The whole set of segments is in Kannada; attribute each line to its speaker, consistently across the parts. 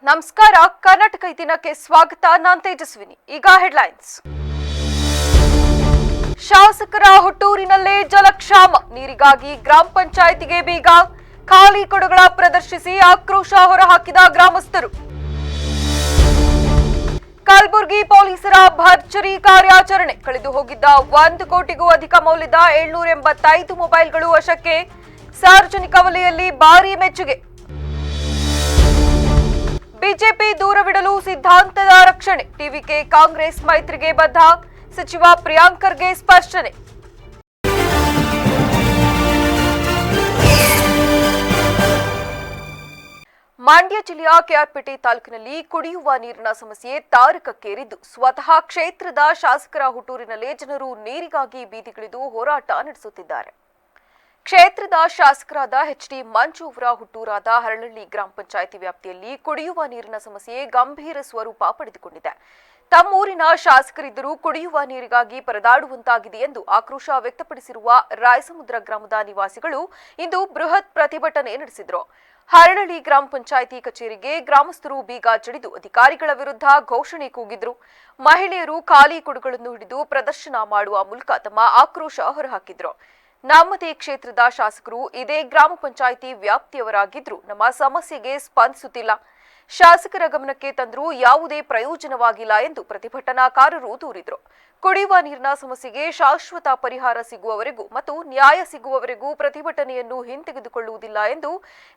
Speaker 1: ನಮಸ್ಕಾರ. ಕರ್ನಾಟಕ ದಿನಕ್ಕೆ ಸ್ವಾಗತ. ನಾನು ತೇಜಸ್ವಿನಿ. ಈಗ ಹೆಡ್ಲೈನ್ಸ್. ಶಾಸಕರ ಹುಟ್ಟೂರಿನಲ್ಲೇ ಜಲಕ್ಷಾಮ, ನೀರಿಗಾಗಿ ಗ್ರಾಮ ಪಂಚಾಯಿತಿಗೆ ಬೀಗ, ಖಾಲಿ ಕೊಡಗಳ ಪ್ರದರ್ಶಿಸಿ ಆಕ್ರೋಶ ಹೊರಹಾಕಿದ ಗ್ರಾಮಸ್ಥರು. ಕಲಬುರಗಿ ಪೊಲೀಸರ ಭರ್ಜರಿ ಕಾರ್ಯಾಚರಣೆ, ಕಳೆದು ಹೋಗಿದ್ದ 1 ಕೋಟಿಗೂ ಅಧಿಕ ಮೌಲ್ಯದ 785 ಮೊಬೈಲ್ಗಳು ವಶಕ್ಕೆ, ಸಾರ್ವಜನಿಕ ವಲಯದಲ್ಲಿ ಭಾರೀ ಮೆಚ್ಚುಗೆ. ಬಿಜೆಪಿ ದೂರವಿಡಲು ಸಿದ್ಧಾಂತದ ರಕ್ಷಣೆ, ಟಿವಿಕೆ ಕಾಂಗ್ರೆಸ್ ಮೈತ್ರಿಗೆ ಬದ್ಧ, ಸಚಿವ ಪ್ರಿಯಾಂಕ್ ಖರ್ಗೆ ಸ್ಪಷ್ಟನೆ. ಮಂಡ್ಯ ಜಿಲ್ಲೆಯ ಕೆಆರ್ಪೇಟೆ ತಾಲೂಕಿನಲ್ಲಿ ಕುಡಿಯುವ ನೀರಿನ ಸಮಸ್ಯೆ ತಾರಕಕ್ಕೇರಿದ್ದು, ಸ್ವತಃ ಕ್ಷೇತ್ರದ ಶಾಸಕರ ಹುಟ್ಟೂರಿನಲ್ಲೇ ಜನರು ನೀರಿಗಾಗಿ ಬೀದಿಗಿಳಿದು ಹೋರಾಟ ನಡೆಸುತ್ತಿದ್ದಾರೆ. ಕ್ಷೇತ್ರದ ಶಾಸಕರಾದ ಎಚ್ಡಿ ಮಂಜು ಅವರ ಹುಟ್ಟೂರಾದ ಹರಳಹಳ್ಳಿ ಗ್ರಾಮ ಪಂಚಾಯಿತಿ ವ್ಯಾಪ್ತಿಯಲ್ಲಿ ಕುಡಿಯುವ ನೀರಿನ ಸಮಸ್ಯೆ ಗಂಭೀರ ಸ್ವರೂಪ ಪಡೆದುಕೊಂಡಿದೆ. ತಮ್ಮೂರಿನ ಶಾಸಕರಿದ್ದರೂ ಕುಡಿಯುವ ನೀರಿಗಾಗಿ ಪರದಾಡುವಂತಾಗಿದೆ ಎಂದು ಆಕ್ರೋಶ ವ್ಯಕ್ತಪಡಿಸಿರುವ ರಾಯಸಮುದ್ರ ಗ್ರಾಮದ ನಿವಾಸಿಗಳು ಇಂದು ಬೃಹತ್ ಪ್ರತಿಭಟನೆ ನಡೆಸಿದರು. ಹರಳಹಳ್ಳಿ ಗ್ರಾಮ ಪಂಚಾಯಿತಿ ಕಚೇರಿಗೆ ಗ್ರಾಮಸ್ಥರು ಬೀಗ ಜಡಿದು ಅಧಿಕಾರಿಗಳ ವಿರುದ್ಧ ಘೋಷಣೆ ಕೂಗಿದ್ರು. ಮಹಿಳೆಯರು ಖಾಲಿ ಕೊಡಗಳನ್ನು ಹಿಡಿದು ಪ್ರದರ್ಶನ ಮಾಡುವ ಮೂಲಕ ತಮ್ಮ ಆಕ್ರೋಶ ಹೊರಹಾಕಿದ್ರು. ನಮ್ಮದೇ ಕ್ಷೇತ್ರದ ಶಾಸಕರು ಇದೇ ಗ್ರಾಮ ಪಂಚಾಯಿತಿ ವ್ಯಾಪ್ತಿಯವರಾಗಿದ್ರು ನಮ್ಮ ಸಮಸ್ಯೆಗೆ ಸ್ಪಂದಿಸುತ್ತಿಲ್ಲ. ಶಾಸಕರ ಗಮನಕ್ಕೆ ತಂದರೂ ಯಾವುದೇ ಪ್ರಯೋಜನವಾಗಿಲ್ಲ ಎಂದು ಪ್ರತಿಭಟನಾಕಾರರು ದೂರಿದರು. ಕುಡಿಯುವ ನೀರಿನ ಸಮಸ್ಯೆಗೆ ಶಾಶ್ವತ ಪರಿಹಾರ ಸಿಗುವವರೆಗೂ ಮತ್ತು ನ್ಯಾಯ ಸಿಗುವವರೆಗೂ ಪ್ರತಿಭಟನೆಯನ್ನು ಹಿಂತೆಗೆದುಕೊಳ್ಳುವುದಿಲ್ಲ ಎಂದು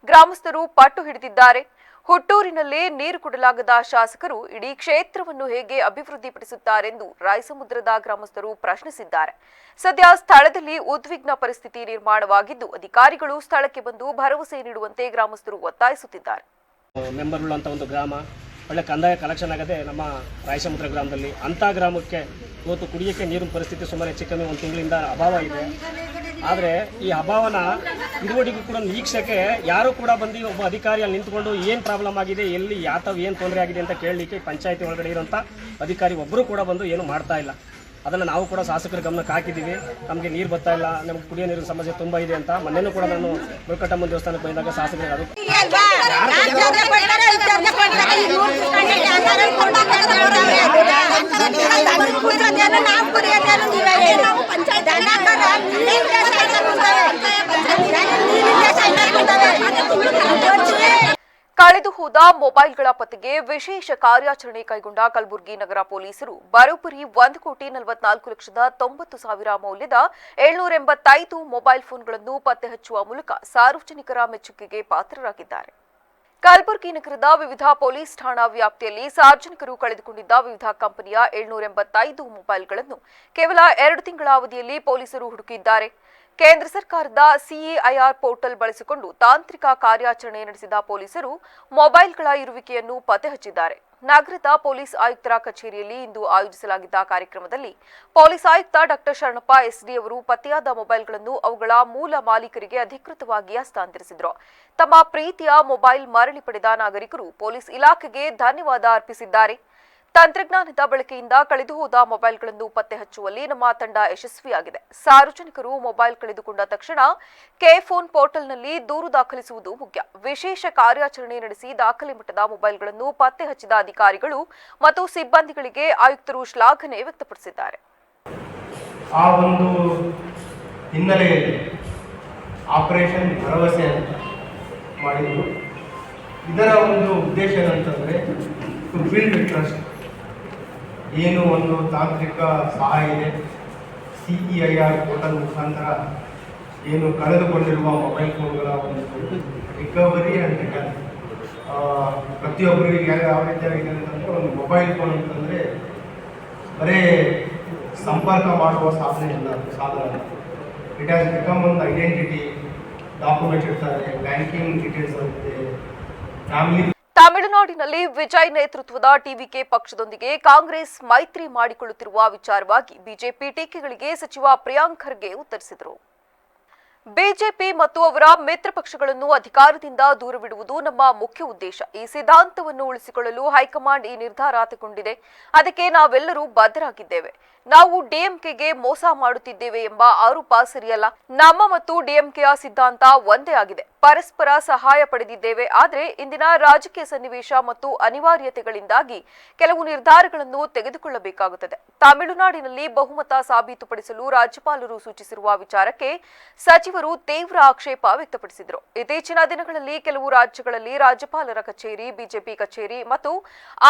Speaker 1: ಗ್ರಾಮಸ್ಥರು ಪಟ್ಟು ಹಿಡಿದಿದ್ದಾರೆ. ಹುಟ್ಟೂರಿನಲ್ಲೇ ನೀರು ಕೊಡಲಾಗದ ಶಾಸಕರು ಇಡೀ ಕ್ಷೇತ್ರವನ್ನು ಹೇಗೆ ಅಭಿವೃದ್ಧಿಪಡಿಸುತ್ತಾರೆಂದು ರಾಯಸಮುದ್ರದ ಗ್ರಾಮಸ್ಥರು ಪ್ರಶ್ನಿಸಿದ್ದಾರೆ. ಸದ್ಯ ಸ್ಥಳದಲ್ಲಿ ಉದ್ವಿಗ್ನ ಪರಿಸ್ಥಿತಿ ನಿರ್ಮಾಣವಾಗಿದ್ದು, ಅಧಿಕಾರಿಗಳು ಸ್ಥಳಕ್ಕೆ ಬಂದು ಭರವಸೆ ನೀಡುವಂತೆ ಗ್ರಾಮಸ್ಥರು ಒತ್ತಾಯಿಸುತ್ತಿದ್ದಾರೆ.
Speaker 2: ಮೆಂಬರ್ಗಳಂತ ಒಂದು ಗ್ರಾಮ ಒಳ್ಳೆ ಕಂದಾಯ ಕಲೆಕ್ಷನ್ ಆಗದೆ ನಮ್ಮ ರಾಯಸಮುದ್ರ ಗ್ರಾಮದಲ್ಲಿ ಅಂಥ ಗ್ರಾಮಕ್ಕೆ ಇವತ್ತು ಕುಡಿಯೋಕ್ಕೆ ನೀರಿನ ಪರಿಸ್ಥಿತಿ ಸುಮಾರು ಹೆಚ್ಚು ಕಮ್ಮಿ 1 ತಿಂಗಳಿಂದ ಅಭಾವ ಇದೆ. ಆದರೆ ಈ ಅಭಾವನ ಇದುವರೆಗೂ ಕೂಡ ನೀಗ್ಸೋಕ್ಕೆ ಯಾರೂ ಕೂಡ ಬಂದು ಒಬ್ಬ ಅಧಿಕಾರಿ ಅಲ್ಲಿ ನಿಂತ್ಕೊಂಡು ಏನು ಪ್ರಾಬ್ಲಮ್ ಆಗಿದೆ, ಎಲ್ಲಿ ಯಾತವ್ ಏನು ತೊಂದರೆ ಆಗಿದೆ ಅಂತ ಕೇಳಲಿಕ್ಕೆ ಪಂಚಾಯತಿ ಒಳಗಡೆ ಇರೋಂಥ ಅಧಿಕಾರಿ ಒಬ್ಬರು ಕೂಡ ಬಂದು ಏನು ಮಾಡ್ತಾ ಇಲ್ಲ. ಅದನ್ನು ನಾವು ಕೂಡ ಶಾಸಕರ ಗಮನಕ್ಕೆ ಹಾಕಿದ್ದೀವಿ. ನಮಗೆ ನೀರು ಬರ್ತಾ ಇಲ್ಲ, ನಮಗೆ ಕುಡಿಯೋ ನೀರಿನ ಸಮಸ್ಯೆ ತುಂಬ ಇದೆ ಅಂತ. ಮೊನ್ನೆನೂ ಕೂಡ ನಾನು ಮುರುಕಟ್ಟಮ್ಮ ದೇವಸ್ಥಾನಕ್ಕೆ ಬಂದಾಗ ಶಾಸಕರಿಗೆ ಅದು
Speaker 1: ಕಳೆದು ಹೋದ ಮೊಬೈಲ್ಗಳ ಪತ್ತೆಗೆ ವಿಶೇಷ ಕಾರ್ಯಾಚರಣೆ ಕೈಗೊಂಡ ಕಲಬುರಗಿ ನಗರ ಪೊಲೀಸರು ಬರೋಬ್ಬರಿ 1,40,90,00,000 ಮೌಲ್ಯದ 785 ಮೊಬೈಲ್ ಫೋನ್ಗಳನ್ನು ಪತ್ತೆ ಹಚ್ಚುವ ಮೂಲಕ ಸಾರ್ವಜನಿಕರ ಮೆಚ್ಚುಗೆಗೆ ಪಾತ್ರರಾಗಿದ್ದಾರೆ. ಕಲಬುರಗಿ ನಗರದ ವಿವಿಧ ಪೊಲೀಸ್ ಠಾಣಾ ವ್ಯಾಪ್ತಿಯಲ್ಲಿ ಸಾರ್ವಜನಿಕರು ಕಳೆದುಕೊಂಡಿದ್ದ ವಿವಿಧ ಕಂಪನಿಯ 785 ಮೊಬೈಲ್ಗಳನ್ನು ಕೇವಲ 2 ತಿಂಗಳ ಅವಧಿಯಲ್ಲಿ ಪೊಲೀಸರು ಹುಡುಕಿದ್ದಾರೆ. ಕೇಂದ್ರ ಸರ್ಕಾರದ ಸಿಎಐಆರ್ ಪೋರ್ಟಲ್ ಬಳಸಿಕೊಂಡು ತಾಂತ್ರಿಕ ಕಾರ್ಯಾಚರಣೆ ನಡೆಸಿದ ಪೊಲೀಸರು ಮೊಬೈಲ್ಗಳ ಇರುವಿಕೆಯನ್ನು ಪತ್ತೆ ಹಚ್ಚಿದ್ದಾರೆ. ನಗರದ ಪೊಲೀಸ್ ಆಯುಕ್ತರ ಕಚೇರಿಯಲ್ಲಿ ಇಂದು ಆಯೋಜಿಸಲಾಗಿದ್ದ ಕಾರ್ಯಕ್ರಮದಲ್ಲಿ ಪೊಲೀಸ್ ಆಯುಕ್ತ ಡಾ ಶರಣಪ್ಪ ಎಸ್ಡಿ ಅವರು ಪತ್ತೆಯಾದ ಮೊಬೈಲ್ಗಳನ್ನು ಅವುಗಳ ಮೂಲ ಮಾಲೀಕರಿಗೆ ಅಧಿಕೃತವಾಗಿ ಹಸ್ತಾಂತರಿಸಿದರು. ತಮ್ಮ ಪ್ರೀತಿಯ ಮೊಬೈಲ್ ಮರಳಿ ಪಡೆದ ನಾಗರಿಕರು ಪೊಲೀಸ್ ಇಲಾಖೆಗೆ ಧನ್ಯವಾದ ಅರ್ಪಿಸಿದ್ದಾರೆ. ತಂತ್ರಜ್ಞಾನದ ಬಳಕೆಯಿಂದ ಕಳೆದು ಹೋದ ಮೊಬೈಲ್ಗಳನ್ನು ಪತ್ತೆ ಹಚ್ಚುವಲ್ಲಿ ನಮ್ಮ ತಂಡ ಯಶಸ್ವಿಯಾಗಿದೆ. ಸಾರ್ವಜನಿಕರು ಮೊಬೈಲ್ ಕಳೆದುಕೊಂಡ ತಕ್ಷಣ ಕೆಫೋನ್ ಪೋರ್ಟಲ್ನಲ್ಲಿ ದೂರು ದಾಖಲಿಸುವುದು ಮುಖ್ಯ. ವಿಶೇಷ ಕಾರ್ಯಾಚರಣೆ ನಡೆಸಿ ದಾಖಲೆ ಮಟ್ಟದ ಮೊಬೈಲ್ಗಳನ್ನು ಪತ್ತೆ ಹಚ್ಚಿದ ಅಧಿಕಾರಿಗಳು ಮತ್ತು ಸಿಬ್ಬಂದಿಗಳಿಗೆ ಆಯುಕ್ತರು ಶ್ಲಾಘನೆ ವ್ಯಕ್ತಪಡಿಸಿದ್ದಾರೆ.
Speaker 3: ಆ ಒಂದು ಹಿನ್ನೆಲೆಯಲ್ಲಿ ಆಪರೇಷನ್ ಭರವಸೆ ಮಾಡಿದ್ರು. ಇದರ ಒಂದು ಉದ್ದೇಶ ಏನಂತಂದರೆ ಟು ಬಿಲ್ಡ್ ಟ್ರಸ್ಟ್. ಏನು ಒಂದು ತಾಂತ್ರಿಕ ಸಹಾಯ ಇದೆ, ಸಿಇಐಆರ್ ಪೋರ್ಟಲ್ ಮುಖಾಂತರ ಏನು ಕಳೆದುಕೊಂಡಿರುವ ಮೊಬೈಲ್ ಫೋನ್ಗಳ ಒಂದು ರಿಕವರಿ ಆ್ಯಂಡ್ ರಿಟರ್ನ್. ಪ್ರತಿಯೊಬ್ಬರಿಗೆ ಯಾವ ರೀತಿಯಾಗಿದೆ ಅಂತಂದರೆ, ಒಂದು ಮೊಬೈಲ್ ಫೋನ್ ಅಂತಂದರೆ ಬರೀ ಸಂಪರ್ಕ ಮಾಡುವ ಸಾಧನ. ಇಟ್ ಹ್ಯಾಸ್ ಬಿಕಮ್ ಒಂದು ಐಡೆಂಟಿಟಿ. ಡಾಕ್ಯುಮೆಂಟ್ಸ್ ಇರ್ತಾರೆ, ಬ್ಯಾಂಕಿಂಗ್ ಡೀಟೇಲ್ಸ್ ಇರುತ್ತೆ, ಫ್ಯಾಮಿಲಿ.
Speaker 1: ತಮಿಳುನಾಡಿನಲ್ಲಿ ವಿಜಯ್ ನೇತೃತ್ವದ ಟಿವಿಕೆ ಪಕ್ಷದೊಂದಿಗೆ ಕಾಂಗ್ರೆಸ್ ಮೈತ್ರಿ ಮಾಡಿಕೊಳ್ಳುತ್ತಿರುವ ವಿಚಾರವಾಗಿ ಬಿಜೆಪಿ ಟೀಕೆಗಳಿಗೆ ಸಚಿವ ಪ್ರಿಯಾಂಕ್ ಖರ್ಗೆ ಉತ್ತರಿಸಿದರು. ಬಿಜೆಪಿ ಮತ್ತು ಅವರ ಮಿತ್ರ ಪಕ್ಷಗಳನ್ನು ಅಧಿಕಾರದಿಂದ ದೂರವಿಡುವುದು ನಮ್ಮ ಮುಖ್ಯ ಉದ್ದೇಶ. ಈ ಸಿದ್ಧಾಂತವನ್ನು ಉಳಿಸಿಕೊಳ್ಳಲು ಹೈಕಮಾಂಡ್ ಈ ನಿರ್ಧಾರ ತೆಗೆದುಕೊಂಡಿದೆ. ಅದಕ್ಕೆ ನಾವೆಲ್ಲರೂ ಬದ್ಧರಾಗಿದ್ದೇವೆ. ನಾವು ಡಿಎಂಕೆಗೆ ಮೋಸ ಮಾಡುತ್ತಿದ್ದೇವೆ ಎಂಬ ಆರೋಪ ಸರಿಯಲ್ಲ. ನಮ್ಮ ಮತ್ತು ಡಿಎಂಕೆಯ ಸಿದ್ಧಾಂತ ಒಂದೇ ಆಗಿದೆ. ಪರಸ್ಪರ ಸಹಾಯ ಪಡೆದಿದ್ದೇವೆ. ಆದರೆ ಇಂದಿನ ರಾಜಕೀಯ ಸನ್ನಿವೇಶ ಮತ್ತು ಅನಿವಾರ್ಯತೆಗಳಿಂದಾಗಿ ಕೆಲವು ನಿರ್ಧಾರಗಳನ್ನು ತೆಗೆದುಕೊಳ್ಳಬೇಕಾಗುತ್ತದೆ. ತಮಿಳುನಾಡಿನಲ್ಲಿ ಬಹುಮತ ಸಾಬೀತುಪಡಿಸಲು ರಾಜ್ಯಪಾಲರು ಸೂಚಿಸಿರುವ ವಿಚಾರಕ್ಕೆ ಸಚಿವರು ತೀವ್ರ ಆಕ್ಷೇಪ ವ್ಯಕ್ತಪಡಿಸಿದರು. ಇತ್ತೀಚಿನ ದಿನಗಳಲ್ಲಿ ಕೆಲವು ರಾಜ್ಯಗಳಲ್ಲಿ ರಾಜ್ಯಪಾಲರ ಕಚೇರಿ, ಬಿಜೆಪಿ ಕಚೇರಿ ಮತ್ತು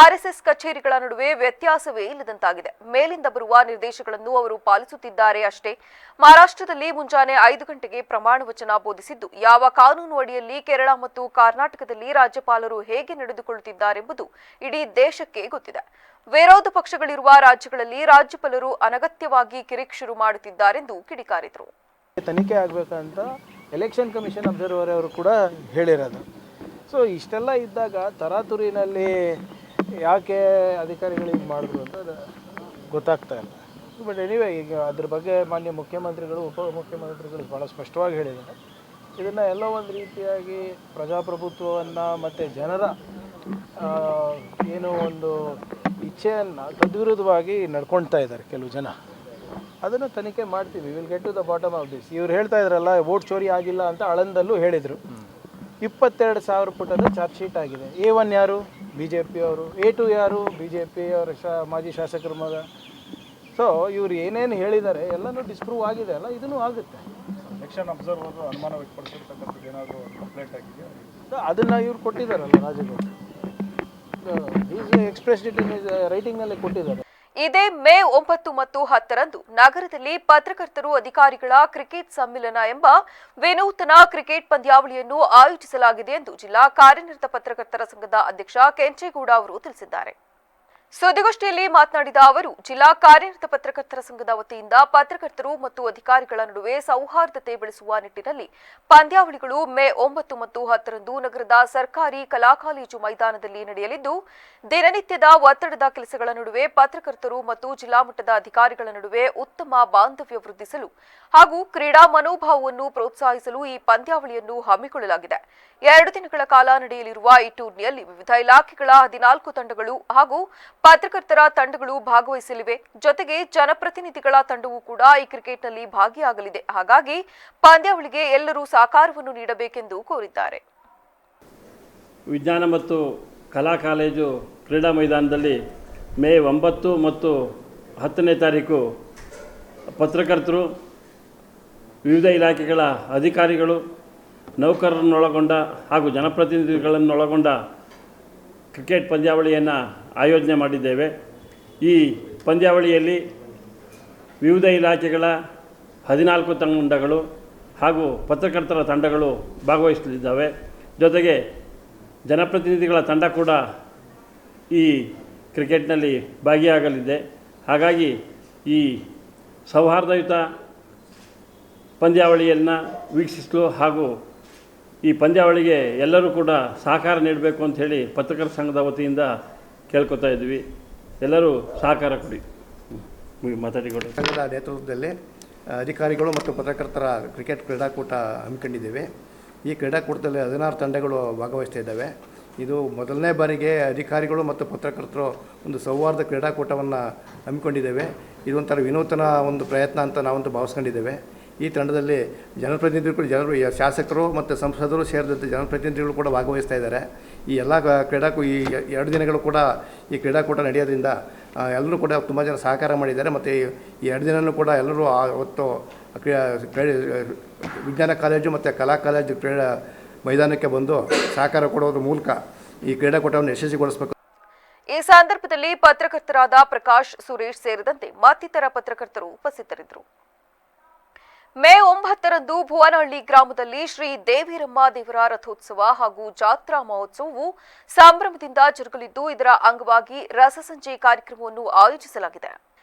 Speaker 1: ಆರ್ಎಸ್ಎಸ್ ಕಚೇರಿಗಳ ನಡುವೆ ವ್ಯತ್ಯಾಸವೇ ಇಲ್ಲದಂತಾಗಿದೆ. ಮೇಲಿಂದ ಬರುವ ನಿರ್ದೇಶಗಳನ್ನು ಅವರು ಪಾಲಿಸುತ್ತಿದ್ದಾರೆ ಅಷ್ಟೇ. ಮಹಾರಾಷ್ಟ್ರದಲ್ಲಿ ಮುಂಜಾನೆ 5 ಗಂಟೆಗೆ ಪ್ರಮಾಣ ವಚನ ಬೋಧಿಸಿದ್ದು, ಯಾವ ಕಾನೂನು ಅಡಿಯಲ್ಲಿ ಕೇರಳ ಮತ್ತು ಕರ್ನಾಟಕದಲ್ಲಿ ರಾಜ್ಯಪಾಲರು ಹೇಗೆ ನಡೆದುಕೊಳ್ಳುತ್ತಿದ್ದಾರೆಂಬುದು ಇಡೀ ದೇಶಕ್ಕೆ ಗೊತ್ತಿದೆ. ವಿರೋಧ ಪಕ್ಷಗಳಿರುವ ರಾಜ್ಯಗಳಲ್ಲಿ ರಾಜ್ಯಪಾಲರು ಅನಗತ್ಯವಾಗಿ ಕಿರಿಕ್ ಶುರು ಮಾಡುತ್ತಿದ್ದಾರೆಂದು ಕಿಡಿಕಾರಿದರು.
Speaker 4: ತನಿಖೆ ಆಗಬೇಕಂತ ಎಲೆಕ್ಷನ್ ಕಮಿಷನ್ ಅಬ್ಸರ್ವರ್ ಅವರು ಕೂಡ ಹೇಳಿರೋದು. ಸೊ ಇಷ್ಟೆಲ್ಲ ಇದ್ದಾಗ ತರಾತುರಿನಲ್ಲಿ ಯಾಕೆ ಅಧಿಕಾರಿಗಳಿಗೆ ಮಾಡಿದ್ರು ಅಂತ ಗೊತ್ತಾಗ್ತಾ ಇಲ್ಲ. ಬಟ್ ಎನಿವೆ, ಈಗ ಅದ್ರ ಬಗ್ಗೆ ಮಾನ್ಯ ಮುಖ್ಯಮಂತ್ರಿಗಳು, ಉಪಮುಖ್ಯಮಂತ್ರಿಗಳು ಭಾಳ ಸ್ಪಷ್ಟವಾಗಿ ಹೇಳಿದ್ದಾರೆ. ಇದನ್ನು ಎಲ್ಲೋ ಒಂದು ರೀತಿಯಾಗಿ ಪ್ರಜಾಪ್ರಭುತ್ವವನ್ನು ಮತ್ತು ಜನರ ಏನೋ ಒಂದು ಇಚ್ಛೆಯನ್ನು ತದ್ವಿರುದ್ಧವಾಗಿ ನಡ್ಕೊಳ್ತಾ ಇದ್ದಾರೆ ಕೆಲವು ಜನ. ಅದನ್ನು ತನಿಖೆ ಮಾಡ್ತೀವಿ. Will get to the bottom of this. ಇವ್ರು ಹೇಳ್ತಾ ಇದ್ರಲ್ಲ ವೋಟ್ ಚೋರಿ ಆಗಿಲ್ಲ ಅಂತ ಆಳಂದಲ್ಲೂ ಹೇಳಿದರು. 22,000 ಪುಟದ ಚಾರ್ಜ್ ಶೀಟ್ ಆಗಿದೆ. A1 ಯಾರು? BJP ಅವರು. A2 ಯಾರು? BJP ಅವರ ಮಾಜಿ ಶಾಸಕರ ಮಗ. ಸೊ ಇವ್ರು ಏನೇನು ಹೇಳಿದ್ದಾರೆ ಎಲ್ಲನೂ ಡಿಸ್ಪ್ರೂವ್ ಆಗಿದೆ ಅಲ್ಲ, ಇದೂ ಆಗುತ್ತೆ.
Speaker 5: ಎಲೆಕ್ಷನ್ ಅಬ್ಸರ್ವರ್ ಅನುಮಾನ ವ್ಯಕ್ತಪಡಿಸಿರ್ತಕ್ಕಂಥದ್ದು ಏನಾದರೂ ಕಂಪ್ಲೇಂಟ್ ಆಗಿದೆ,
Speaker 4: ಅದನ್ನು ಇವ್ರು ಕೊಟ್ಟಿದ್ದಾರಲ್ಲ Rajagouda. Is express it in ರೈಟಿಂಗ್ನಲ್ಲೇ ಕೊಟ್ಟಿದ್ದಾರೆ.
Speaker 1: ಇದೇ ಮೇ 9 ಮತ್ತು 10ರಂದು ನಗರದಲ್ಲಿ ಪತ್ರಕರ್ತರು ಅಧಿಕಾರಿಗಳ ಕ್ರಿಕೆಟ್ ಸಮ್ಮಿಲನ ಎಂಬ ವಿನೂತನ ಕ್ರಿಕೆಟ್ ಪಂದ್ಯಾವಳಿಯನ್ನು ಆಯೋಜಿಸಲಾಗಿದೆ ಎಂದು ಜಿಲ್ಲಾ ಕಾರ್ಯನಿರತ ಪತ್ರಕರ್ತರ ಸಂಘದ ಅಧ್ಯಕ್ಷ ಕೆಂಚೇಗೌಡ ಅವರು ತಿಳಿಸಿದ್ದಾರೆ. ಸುದ್ದಿಗೋಷ್ಠಿಯಲ್ಲಿ ಮಾತನಾಡಿದ ಅವರು, ಜಿಲ್ಲಾ ಕಾರ್ಯನಿರತ ಪತ್ರಕರ್ತರ ಸಂಘದ ವತಿಯಿಂದ ಪತ್ರಕರ್ತರು ಮತ್ತು ಅಧಿಕಾರಿಗಳ ನಡುವೆ ಸೌಹಾರ್ದತೆ ಬೆಳೆಸುವ ನಿಟ್ಟಿನಲ್ಲಿ ಪಂದ್ಯಾವಳಿಗಳು ಮೇ 9 ಮತ್ತು 10ರಂದು ನಗರದ ಸರ್ಕಾರಿ ಕಲಾ ಕಾಲೇಜು ಮೈದಾನದಲ್ಲಿ ನಡೆಯಲಿದ್ದು, ದಿನನಿತ್ಯದ ಒತ್ತಡದ ಕೆಲಸಗಳ ನಡುವೆ ಪತ್ರಕರ್ತರು ಮತ್ತು ಜಿಲ್ಲಾ ಮಟ್ಟದ ಅಧಿಕಾರಿಗಳ ನಡುವೆ ಉತ್ತಮ ಬಾಂಧವ್ಯ ವೃದ್ಧಿಸಲು ಹಾಗೂ ಕ್ರೀಡಾ ಮನೋಭಾವವನ್ನು ಪ್ರೋತ್ಸಾಹಿಸಲು ಈ ಪಂದ್ಯಾವಳಿಯನ್ನು ಹಮ್ಮಿಕೊಳ್ಳಲಾಗಿದೆ. 2 ದಿನಗಳ ಕಾಲ ನಡೆಯಲಿರುವ ಈ ಟೂರ್ನಿಯಲ್ಲಿ ವಿವಿಧ ಇಲಾಖೆಗಳ 14 ತಂಡಗಳು ಹಾಗೂ ಪತ್ರಕರ್ತರ ತಂಡಗಳು ಭಾಗವಹಿಸಲಿವೆ. ಜೊತೆಗೆ ಜನಪ್ರತಿನಿಧಿಗಳ ತಂಡವೂ ಕೂಡ ಈ ಕ್ರಿಕೆಟ್ನಲ್ಲಿ ಭಾಗಿಯಾಗಲಿದೆ. ಹಾಗಾಗಿ ಪಂದ್ಯಾವಳಿಗೆ ಎಲ್ಲರೂ ಸಹಕಾರವನ್ನು ನೀಡಬೇಕೆಂದು ಕೋರಿದ್ದಾರೆ.
Speaker 6: ವಿಜ್ಞಾನ ಮತ್ತು ಕಲಾ ಕಾಲೇಜು ಕ್ರೀಡಾ ಮೈದಾನದಲ್ಲಿ ಮೇ 9 ಮತ್ತು 10ನೇ ತಾರೀಕು ಪತ್ರಕರ್ತರು, ವಿವಿಧ ಇಲಾಖೆಗಳ ಅಧಿಕಾರಿಗಳು, ನೌಕರರನ್ನೊಳಗೊಂಡ ಹಾಗೂ ಜನಪ್ರತಿನಿಧಿಗಳನ್ನೊಳಗೊಂಡ ಕ್ರಿಕೆಟ್ ಪಂದ್ಯಾವಳಿಯನ್ನು ಆಯೋಜನೆ ಮಾಡಿದ್ದೇವೆ. ಈ ಪಂದ್ಯಾವಳಿಯಲ್ಲಿ ವಿವಿಧ ಇಲಾಖೆಗಳ 14 ತಂಡಗಳು ಹಾಗೂ ಪತ್ರಕರ್ತರ ತಂಡಗಳು ಭಾಗವಹಿಸಲಿದ್ದಾವೆ. ಜೊತೆಗೆ ಜನಪ್ರತಿನಿಧಿಗಳ ತಂಡ ಕೂಡ ಈ ಕ್ರಿಕೆಟ್ನಲ್ಲಿ ಭಾಗಿಯಾಗಲಿದೆ. ಹಾಗಾಗಿ ಈ ಸೌಹಾರ್ದಯುತ ಪಂದ್ಯಾವಳಿಯನ್ನು ವೀಕ್ಷಿಸಲು ಹಾಗೂ ಈ ಪಂದ್ಯಾವಳಿಗೆ ಎಲ್ಲರೂ ಕೂಡ ಸಹಕಾರ ನೀಡಬೇಕು ಅಂತ ಹೇಳಿ ಪತ್ರಕರ್ತರ ಸಂಘದ ವತಿಯಿಂದ ಕೇಳ್ಕೊತಾ ಇದ್ವಿ. ಎಲ್ಲರೂ ಸಹಕಾರ ಕೊಡಿ. ಮಾತಾಡಿಕೊಳ್ಳಿ.
Speaker 7: ಸಂಘದ ನೇತೃತ್ವದಲ್ಲಿ ಅಧಿಕಾರಿಗಳು ಮತ್ತು ಪತ್ರಕರ್ತರ ಕ್ರಿಕೆಟ್ ಕ್ರೀಡಾಕೂಟ ಹಮ್ಮಿಕೊಂಡಿದ್ದೇವೆ. ಈ ಕ್ರೀಡಾಕೂಟದಲ್ಲಿ 16 ತಂಡಗಳು ಭಾಗವಹಿಸ್ತಾ ಇದ್ದಾವೆ. ಇದು ಮೊದಲನೇ ಬಾರಿಗೆ ಅಧಿಕಾರಿಗಳು ಮತ್ತು ಪತ್ರಕರ್ತರು ಒಂದು ಸೌಹಾರ್ದ ಕ್ರೀಡಾಕೂಟವನ್ನು ಹಮ್ಮಿಕೊಂಡಿದ್ದೇವೆ. ಇದೊಂಥರ ವಿನೂತನ ಒಂದು ಪ್ರಯತ್ನ ಅಂತ ನಾವಂತೂ ಭಾವಿಸ್ಕೊಂಡಿದ್ದೇವೆ. ಈ ತಂಡದಲ್ಲಿ ಜನರು, ಶಾಸಕರು ಮತ್ತು ಸಂಸದರು ಸೇರಿದಂತೆ ಜನಪ್ರತಿನಿಧಿಗಳು ಕೂಡ ಭಾಗವಹಿಸ್ತಾ ಇದ್ದಾರೆ. ಈ ಎಲ್ಲ ಈ 2 ದಿನಗಳು ಕೂಡ ಈ ಕ್ರೀಡಾಕೂಟ ನಡೆಯೋದ್ರಿಂದ ಎಲ್ಲರೂ ಕೂಡ ತುಂಬ ಜನ ಸಹಕಾರ ಮಾಡಿದ್ದಾರೆ. ಮತ್ತು ಈ 2 ದಿನವೂ ಕೂಡ ಎಲ್ಲರೂ ಅವತ್ತು ವಿಜ್ಞಾನ ಕಾಲೇಜು ಮತ್ತು ಕಲಾ ಕಾಲೇಜು ಕ್ರೀಡಾ ಮೈದಾನಕ್ಕೆ ಬಂದು ಸಹಕಾರ ಕೊಡೋದ್ರ ಮೂಲಕ ಈ ಕ್ರೀಡಾಕೂಟವನ್ನು ಯಶಸ್ವಿಗೊಳಿಸಬೇಕು.
Speaker 1: ಈ ಸಂದರ್ಭದಲ್ಲಿ ಪತ್ರಕರ್ತರಾದ ಪ್ರಕಾಶ್, ಸುರೇಶ್ ಸೇರಿದಂತೆ ಮತ್ತಿತರ ಪತ್ರಕರ್ತರು ಉಪಸ್ಥಿತರಿದ್ದರು. ಮೇ 9ರಂದು ಭುವನಹಳ್ಳಿ ಗ್ರಾಮದಲ್ಲಿ ಶ್ರೀ ದೇವಿರಮ್ಮ ದೇವರ ರಥೋತ್ಸವ ಹಾಗೂ ಜಾತ್ರಾ ಮಹೋತ್ಸವವು ಸಂಭ್ರಮದಿಂದ ಜರುಗಲಿದ್ದು, ಇದರ ಅಂಗವಾಗಿ ರಸಸಂಚೆ ಕಾರ್ಯಕ್ರಮವನ್ನು ಆಯೋಜಿಸಲಾಗಿದೆ.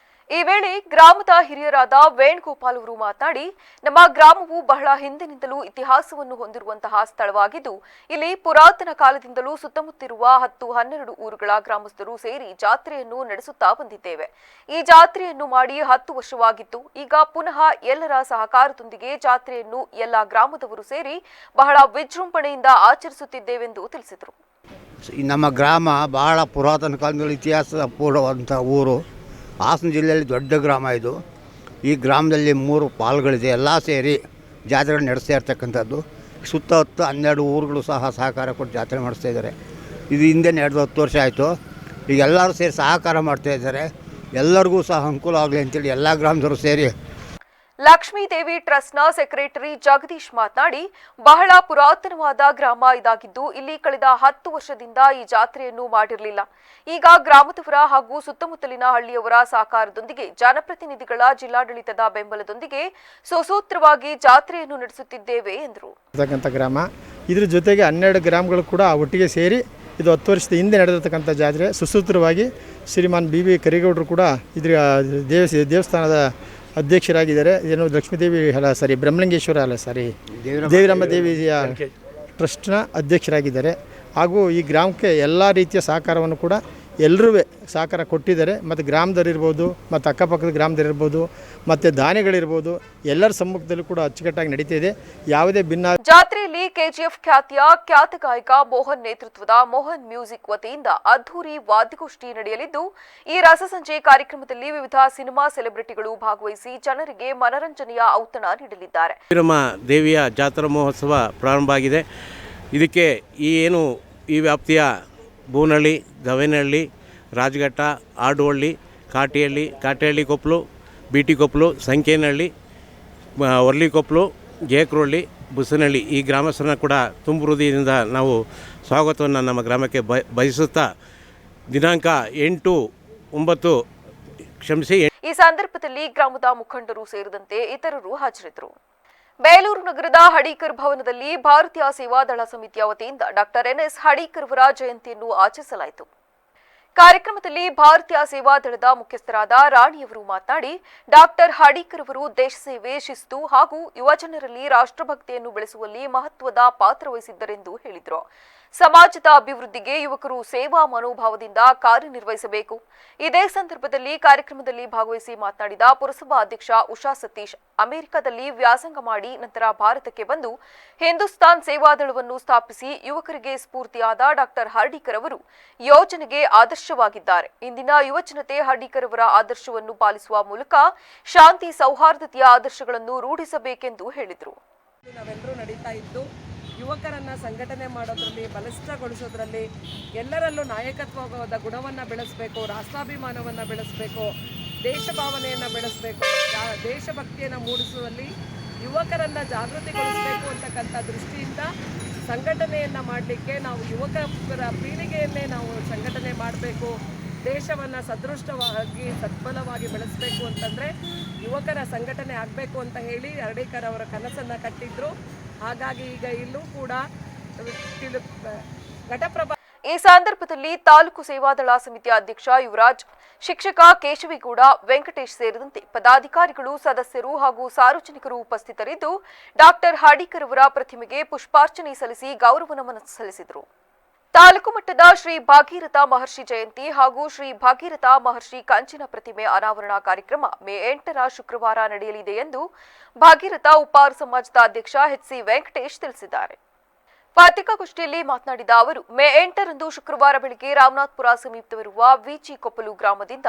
Speaker 1: ಈ ವೇಳೆ ಗ್ರಾಮದ ಹಿರಿಯರಾದ ವೇಣುಗೋಪಾಲ್ ಅವರು ಮಾತನಾಡಿ, ನಮ್ಮ ಗ್ರಾಮವು ಬಹಳ ಹಿಂದಿನಿಂದಲೂ ಇತಿಹಾಸವನ್ನು ಹೊಂದಿರುವಂತಹ ಸ್ಥಳವಾಗಿದ್ದು, ಇಲ್ಲಿ ಪುರಾತನ ಕಾಲದಿಂದಲೂ ಸುತ್ತಮುತ್ತಿರುವ 10-12 ಊರುಗಳ ಗ್ರಾಮಸ್ಥರು ಸೇರಿ ಜಾತ್ರೆಯನ್ನು ನಡೆಸುತ್ತಾ ಬಂದಿದ್ದೇವೆ. ಈ ಜಾತ್ರೆಯನ್ನು ಮಾಡಿ 10 ವರ್ಷವಾಗಿತ್ತು. ಈಗ ಪುನಃ ಎಲ್ಲರ ಸಹಕಾರದೊಂದಿಗೆ ಜಾತ್ರೆಯನ್ನು ಎಲ್ಲ ಗ್ರಾಮದವರು ಸೇರಿ ಬಹಳ ವಿಜೃಂಭಣೆಯಿಂದ ಆಚರಿಸುತ್ತಿದ್ದೇವೆಂದು ತಿಳಿಸಿದರು.
Speaker 8: ನಮ್ಮ ಗ್ರಾಮ ಬಹಳ ಪುರಾತನ ಕಾಲದಲ್ಲಿ ಇತಿಹಾಸ ಪೂರ್ಣವಂಥ ಊರು. ಹಾಸನ ಜಿಲ್ಲೆಯಲ್ಲಿ ದೊಡ್ಡ ಗ್ರಾಮ ಇದು. ಈ ಗ್ರಾಮದಲ್ಲಿ 3 ಪಾಲ್ಗಳಿದೆ. ಎಲ್ಲ ಸೇರಿ ಜಾತ್ರೆ ನಡೆಸ್ತಾ ಇರ್ತಕ್ಕಂಥದ್ದು. ಸುತ್ತಮುತ್ತ 12 ಊರುಗಳು ಸಹ ಸಹಕಾರ ಕೊಟ್ಟು ಜಾತ್ರೆ ಮಾಡಿಸ್ತಾ ಇದ್ದಾರೆ. ಇದು ಹಿಂದೆ ನಡೆದು 10 ವರ್ಷ ಆಯಿತು. ಈಗ ಎಲ್ಲರೂ ಸೇರಿ ಸಹಕಾರ ಮಾಡ್ತಾ ಇದ್ದಾರೆ. ಎಲ್ಲರಿಗೂ ಸಹ ಅನುಕೂಲ ಆಗಲಿ ಅಂತೇಳಿ ಎಲ್ಲ ಗ್ರಾಮದವರು ಸೇರಿ.
Speaker 1: ಲಕ್ಷ್ಮೀದೇವಿ ಟ್ರಸ್ಟ್ನ ಸೆಕ್ರೆಟರಿ ಜಗದೀಶ್ ಮಾತನಾಡಿ, ಬಹಳ ಪುರಾತನವಾದ ಗ್ರಾಮ ಇದಾಗಿದ್ದು ಇಲ್ಲಿ ಕಳೆದ 10 ವರ್ಷದಿಂದ ಈ ಜಾತ್ರೆಯನ್ನು ಮಾಡಿರಲಿಲ್ಲ. ಈಗ ಗ್ರಾಮದವರ ಹಾಗೂ ಸುತ್ತಮುತ್ತಲಿನ ಹಳ್ಳಿಯವರ ಸಹಕಾರದೊಂದಿಗೆ ಜನಪ್ರತಿನಿಧಿಗಳ ಜಿಲ್ಲಾಡಳಿತದ ಬೆಂಬಲದೊಂದಿಗೆ ಸುಸೂತ್ರವಾಗಿ ಜಾತ್ರೆಯನ್ನು ನಡೆಸುತ್ತಿದ್ದೇವೆ ಎಂದರು.
Speaker 9: ಗ್ರಾಮ ಇದ್ರ ಜೊತೆಗೆ 12 ಗ್ರಾಮಗಳು ಕೂಡ ಒಟ್ಟಿಗೆ ಸೇರಿ ಇದು 10 ವರ್ಷದ ಹಿಂದೆ ನಡೆದಿರ್ತಕ್ಕಂಥ ಜಾತ್ರೆ ಸುಸೂತ್ರವಾಗಿ ಶ್ರೀಮಾನ್ ಬಿ ಕರಿಗೌಡರು ಕೂಡ ಇದ್ರ ದೇವಸ್ಥಾನದ ಅಧ್ಯಕ್ಷರಾಗಿದ್ದಾರೆ. ಏನು ಲಕ್ಷ್ಮೀದೇವಿ ಬ್ರಹ್ಮಲಿಂಗೇಶ್ವರ ದೇವಿರಮ್ಮ ದೇವಿಯ ಟ್ರಸ್ಟ್ನ ಅಧ್ಯಕ್ಷರಾಗಿದ್ದಾರೆ. ಹಾಗೂ ಈ ಗ್ರಾಮಕ್ಕೆ ಎಲ್ಲ ರೀತಿಯ ಸಹಕಾರವನ್ನು ಕೂಡ ಎಲ್ಲರೂ ಸಹಕಾರ ಕೊಟ್ಟಿದ್ದಾರೆ. ಮತ್ತು ಗ್ರಾಮದಲ್ಲಿರ್ಬೋದು, ಮತ್ತು ಅಕ್ಕಪಕ್ಕದ ಗ್ರಾಮದಲ್ಲಿರ್ಬೋದು, ಮತ್ತು ದಾನಿಗಳಿರ್ಬೋದು, ಎಲ್ಲರ ಸಮ್ಮುಖದಲ್ಲೂ ಕೂಡ ಅಚ್ಚುಕಟ್ಟಾಗಿ ನಡೀತಿದೆ. ಯಾವುದೇ ಭಿನ್ನ.
Speaker 1: ಜಾತ್ರೆಯಲ್ಲಿ ಕೆಜಿಎಫ್ ಖ್ಯಾತಿಯ ಖ್ಯಾತ ಗಾಯಕ ಮೋಹನ್ ನೇತೃತ್ವದ ಮೋಹನ್ ಮ್ಯೂಸಿಕ್ ವತಿಯಿಂದ ಅದ್ಧೂರಿ ವಾದ್ಯಗೋಷ್ಠಿ ನಡೆಯಲಿದ್ದು, ಈ ರಸಸಂಜೆ ಕಾರ್ಯಕ್ರಮದಲ್ಲಿ ವಿವಿಧ ಸಿನಿಮಾ ಸೆಲೆಬ್ರಿಟಿಗಳು ಭಾಗವಹಿಸಿ ಜನರಿಗೆ ಮನರಂಜನೆಯ ಔತಣ ನೀಡಲಿದ್ದಾರೆ.
Speaker 10: ದೇವಿಯ ಜಾತ್ರಾ ಮಹೋತ್ಸವ ಪ್ರಾರಂಭ ಆಗಿದೆ. ಇದಕ್ಕೆ ಈ ವ್ಯಾಪ್ತಿಯ ಬೂನಹಳ್ಳಿ, ಗವೇನಹಳ್ಳಿ, ರಾಜಘಟ್ಟ, ಆಡುವಳ್ಳಿ, ಕಾಟೇಹಳ್ಳಿ ಕೊಪ್ಪಲು, ಬಿಟಿ ಕೊಪ್ಪಲು, ಸಂಕೇನಹಳ್ಳಿ, ಹೊರ್ಲಿಕೊಪ್ಪಲು, ಜೇಕ್ರಹಳ್ಳಿ, ಬುಸನಹಳ್ಳಿ ಈ ಗ್ರಾಮಸ್ಥರನ್ನ ಕೂಡ ತುಂಬ ಹೃದಯದಿಂದ ನಾವು ಸ್ವಾಗತವನ್ನು ನಮ್ಮ ಗ್ರಾಮಕ್ಕೆ ಬಯಸುತ್ತಾ ದಿನಾಂಕ 8-9
Speaker 1: ಈ ಸಂದರ್ಭದಲ್ಲಿ ಗ್ರಾಮದ ಮುಖಂಡರು ಸೇರಿದಂತೆ ಇತರರು ಹಾಜರಿದ್ದರು. ಬೇಲೂರು ನಗರದ ಹಡೀಕರ್ ಭವನದಲ್ಲಿ ಭಾರತೀಯ ಸೇವಾದಳ ಸಮಿತಿಯ ವತಿಯಿಂದ ಡಾಕ್ಟರ್ ಎನ್ಎಸ್ ಹಡೀಕರ್ ಅವರ ಜಯಂತಿಯನ್ನು ಆಚರಿಸಲಾಯಿತು. ಕಾರ್ಯಕ್ರಮದಲ್ಲಿ ಭಾರತೀಯ ಸೇವಾದಳದ ಮುಖ್ಯಸ್ಥರಾದ ರಾಣಿಯವರು ಮಾತನಾಡಿ, ಡಾಕ್ಟರ್ ಹಡೀಕರ್ ಅವರು ದೇಶ ಸೇವೆ, ಶಿಸ್ತು ಹಾಗೂ ಯುವಜನರಲ್ಲಿ ರಾಷ್ಟ್ರಭಕ್ತಿಯನ್ನು ಬೆಳೆಸುವಲ್ಲಿ ಮಹತ್ವದ ಪಾತ್ರ ವಹಿಸಿದ್ದರೆಂದು ಹೇಳಿದರು. ಸಮಾಜದ ಅಭಿವೃದ್ಧಿಗೆ ಯುವಕರು ಸೇವಾ ಮನೋಭಾವದಿಂದ ಕಾರ್ಯನಿರ್ವಹಿಸಬೇಕು. ಇದೇ ಸಂದರ್ಭದಲ್ಲಿ ಕಾರ್ಯಕ್ರಮದಲ್ಲಿ ಭಾಗವಹಿಸಿ ಮಾತನಾಡಿದ ಪುರಸಭಾ ಅಧ್ಯಕ್ಷ ಉಷಾ ಸತೀಶ್, ಅಮೆರಿಕದಲ್ಲಿ ವ್ಯಾಸಂಗ ಮಾಡಿ ನಂತರ ಭಾರತಕ್ಕೆ ಬಂದು ಹಿಂದೂಸ್ತಾನ್ ಸೇವಾದಳವನ್ನು ಸ್ಥಾಪಿಸಿ ಯುವಕರಿಗೆ ಸ್ಫೂರ್ತಿಯಾದ ಡಾಕ್ಟರ್ ಹರ್ಡೀಕರ್ ಅವರು ಯೋಜನೆಗೆ ಆದರ್ಶವಾಗಿದ್ದಾರೆ. ಇಂದಿನ ಯುವಜನತೆ ಹರ್ಡೀಕರ್ ಅವರ ಆದರ್ಶವನ್ನು ಪಾಲಿಸುವ ಮೂಲಕ ಶಾಂತಿ ಸೌಹಾರ್ದತೆಯ ಆದರ್ಶಗಳನ್ನು ರೂಢಿಸಬೇಕೆಂದು ಹೇಳಿದರು.
Speaker 11: ನಾವೆಲ್ಲರೂ ನಡೀತಾ ಇದ್ದು ಯುವಕರನ್ನು ಸಂಘಟನೆ ಮಾಡೋದ್ರಲ್ಲಿ, ಬಲಿಷ್ಠಗೊಳಿಸೋದ್ರಲ್ಲಿ, ಎಲ್ಲರಲ್ಲೂ ನಾಯಕತ್ವದ ಗುಣವನ್ನು ಬೆಳೆಸಬೇಕು, ರಾಷ್ಟ್ರಾಭಿಮಾನವನ್ನು ಬೆಳೆಸಬೇಕು, ದೇಶ ಭಾವನೆಯನ್ನು ಬೆಳೆಸಬೇಕು, ದೇಶಭಕ್ತಿಯನ್ನು ಮೂಡಿಸುವಲ್ಲಿ ಯುವಕರನ್ನು ಜಾಗೃತಿಗೊಳಿಸಬೇಕು ಅಂತಕ್ಕಂಥ ದೃಷ್ಟಿಯಿಂದ ಸಂಘಟನೆಯನ್ನು ಮಾಡಲಿಕ್ಕೆ ನಾವು ಯುವಕರ ಪೀಳಿಗೆಯನ್ನೇ ನಾವು ಸಂಘಟನೆ ಮಾಡಬೇಕು. ದೇಶವನ್ನು ಸದೃಷ್ಟವಾಗಿ ಸದ್ಬಲವಾಗಿ ಬೆಳೆಸಬೇಕು ಅಂತಂದರೆ ಯುವಕರ ಸಂಘಟನೆ ಆಗಬೇಕು ಅಂತ ಹೇಳಿ ಹರ್ಡೀಕರ್ ಅವರ ಕನಸನ್ನು ಕಟ್ಟಿದ್ರು. ಹಾಗಾಗಿ ಈಗ ಇಲ್ಲೂ ಕೂಡ ಘಟಪ್ರಭಾ.
Speaker 1: ಈ ಸಂದರ್ಭದಲ್ಲಿ ತಾಲೂಕು ಸೇವಾದಳ ಸಮಿತಿಯ ಅಧ್ಯಕ್ಷ ಯುವರಾಜ್, ಶಿಕ್ಷಕ ಕೇಶವಿಗೌಡ, ವೆಂಕಟೇಶ್ ಸೇರಿದಂತೆ ಪದಾಧಿಕಾರಿಗಳು, ಸದಸ್ಯರು ಹಾಗೂ ಸಾರ್ವಜನಿಕರು ಉಪಸ್ಥಿತರಿದ್ದು ಡಾಕ್ಟರ್ ಹರ್ಡೀಕರ್ ಅವರ ಪ್ರತಿಮೆಗೆ ಪುಷ್ಪಾರ್ಚನೆ ಸಲ್ಲಿಸಿ ಗೌರವ ನಮನ ಸಲ್ಲಿಸಿದರು. ತಾಲೂಕು ಮಟ್ಟದ ಶ್ರೀ ಭಾಗೀರಥ ಮಹರ್ಷಿ ಜಯಂತಿ ಹಾಗೂ ಶ್ರೀ ಭಾಗೀರಥ ಮಹರ್ಷಿ ಕಂಚಿನ ಪ್ರತಿಮೆ ಅನಾವರಣ ಕಾರ್ಯಕ್ರಮ ಮೇ 8 ಶುಕ್ರವಾರ ನಡೆಯಲಿದೆ ಎಂದು ಭಾಗೀರಥ ಉಪ್ಪಾರ ಸಮಾಜದ ಅಧ್ಯಕ್ಷ ಎಚ್.ಸಿ. ವೆಂಕಟೇಶ್ ತಿಳಿಸಿದ್ದಾರೆ. ಪತ್ರಿಕಾಗೋಷ್ಠಿಯಲ್ಲಿ ಮಾತನಾಡಿದ ಅವರು, ಮೇ 8 ಶುಕ್ರವಾರ ಬೆಳಗ್ಗೆ ರಾಮನಾಥಪುರ ಸಮೀಪವಿರುವ ವಿಜಿ ಕೊಪ್ಪಲು ಗ್ರಾಮದಿಂದ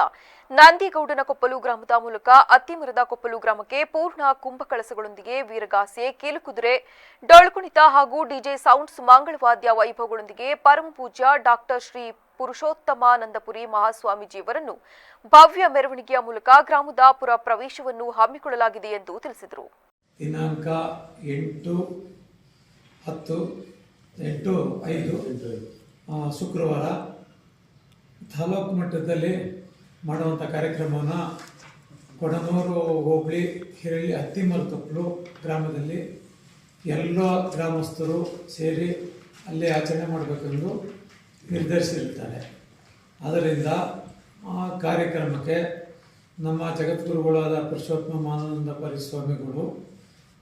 Speaker 1: ನಂದಿಗೌಡನ ಕೊಪ್ಪಲು ಗ್ರಾಮದ ಮೂಲಕ ಅತ್ತಿಮರದ ಕೊಪ್ಪಲು ಗ್ರಾಮಕ್ಕೆ ಪೂರ್ಣ ಕುಂಭಕಳಸಗಳೊಂದಿಗೆ ವೀರಗಾಸೆ, ಕೀಲುಕುದುರೆ, ಡೊಳ್ಕುಣಿತ ಹಾಗೂ ಡಿಜೆ ಸೌಂಡ್ಸ್, ಮಂಗಳವಾದ್ಯ ವೈಭವಗಳೊಂದಿಗೆ ಪರಮಪೂಜ್ಯ ಡಾಕ್ಟರ್ ಶ್ರೀ ಪುರುಷೋತ್ತಮಾನಂದಪುರಿ ಮಹಾಸ್ವಾಮೀಜಿಯವರನ್ನು ಭವ್ಯ ಮೆರವಣಿಗೆಯ ಮೂಲಕ ಗ್ರಾಮದ ಪುರ ಪ್ರವೇಶವನ್ನು ಹಮ್ಮಿಕೊಳ್ಳಲಾಗಿದೆ ಎಂದು ತಿಳಿಸಿದರು.
Speaker 12: ದಿನಾಂಕ 8/5 ಶುಕ್ರವಾರ ತಾಲೂಕು ಮಟ್ಟದಲ್ಲಿ ಮಾಡುವಂಥ ಕಾರ್ಯಕ್ರಮವನ್ನು ಕೊಡನೂರು ಹೋಬಳಿ ಹಿರಳ್ಳಿ ಅತ್ತಿಮರಕೊಪ್ಪಲು ಗ್ರಾಮದಲ್ಲಿ ಎಲ್ಲ ಗ್ರಾಮಸ್ಥರು ಸೇರಿ ಅಲ್ಲೇ ಆಚರಣೆ ಮಾಡಬೇಕೆಂದು ನಿರ್ಧರಿಸಿರುತ್ತಾರೆ. ಆದ್ದರಿಂದ ಆ ಕಾರ್ಯಕ್ರಮಕ್ಕೆ ನಮ್ಮ ಜಗದ್ಗುರುಗಳಾದ ಪುರುಷೋತ್ತಮಾನಂದಪುರಿ ಸ್ವಾಮಿಗಳು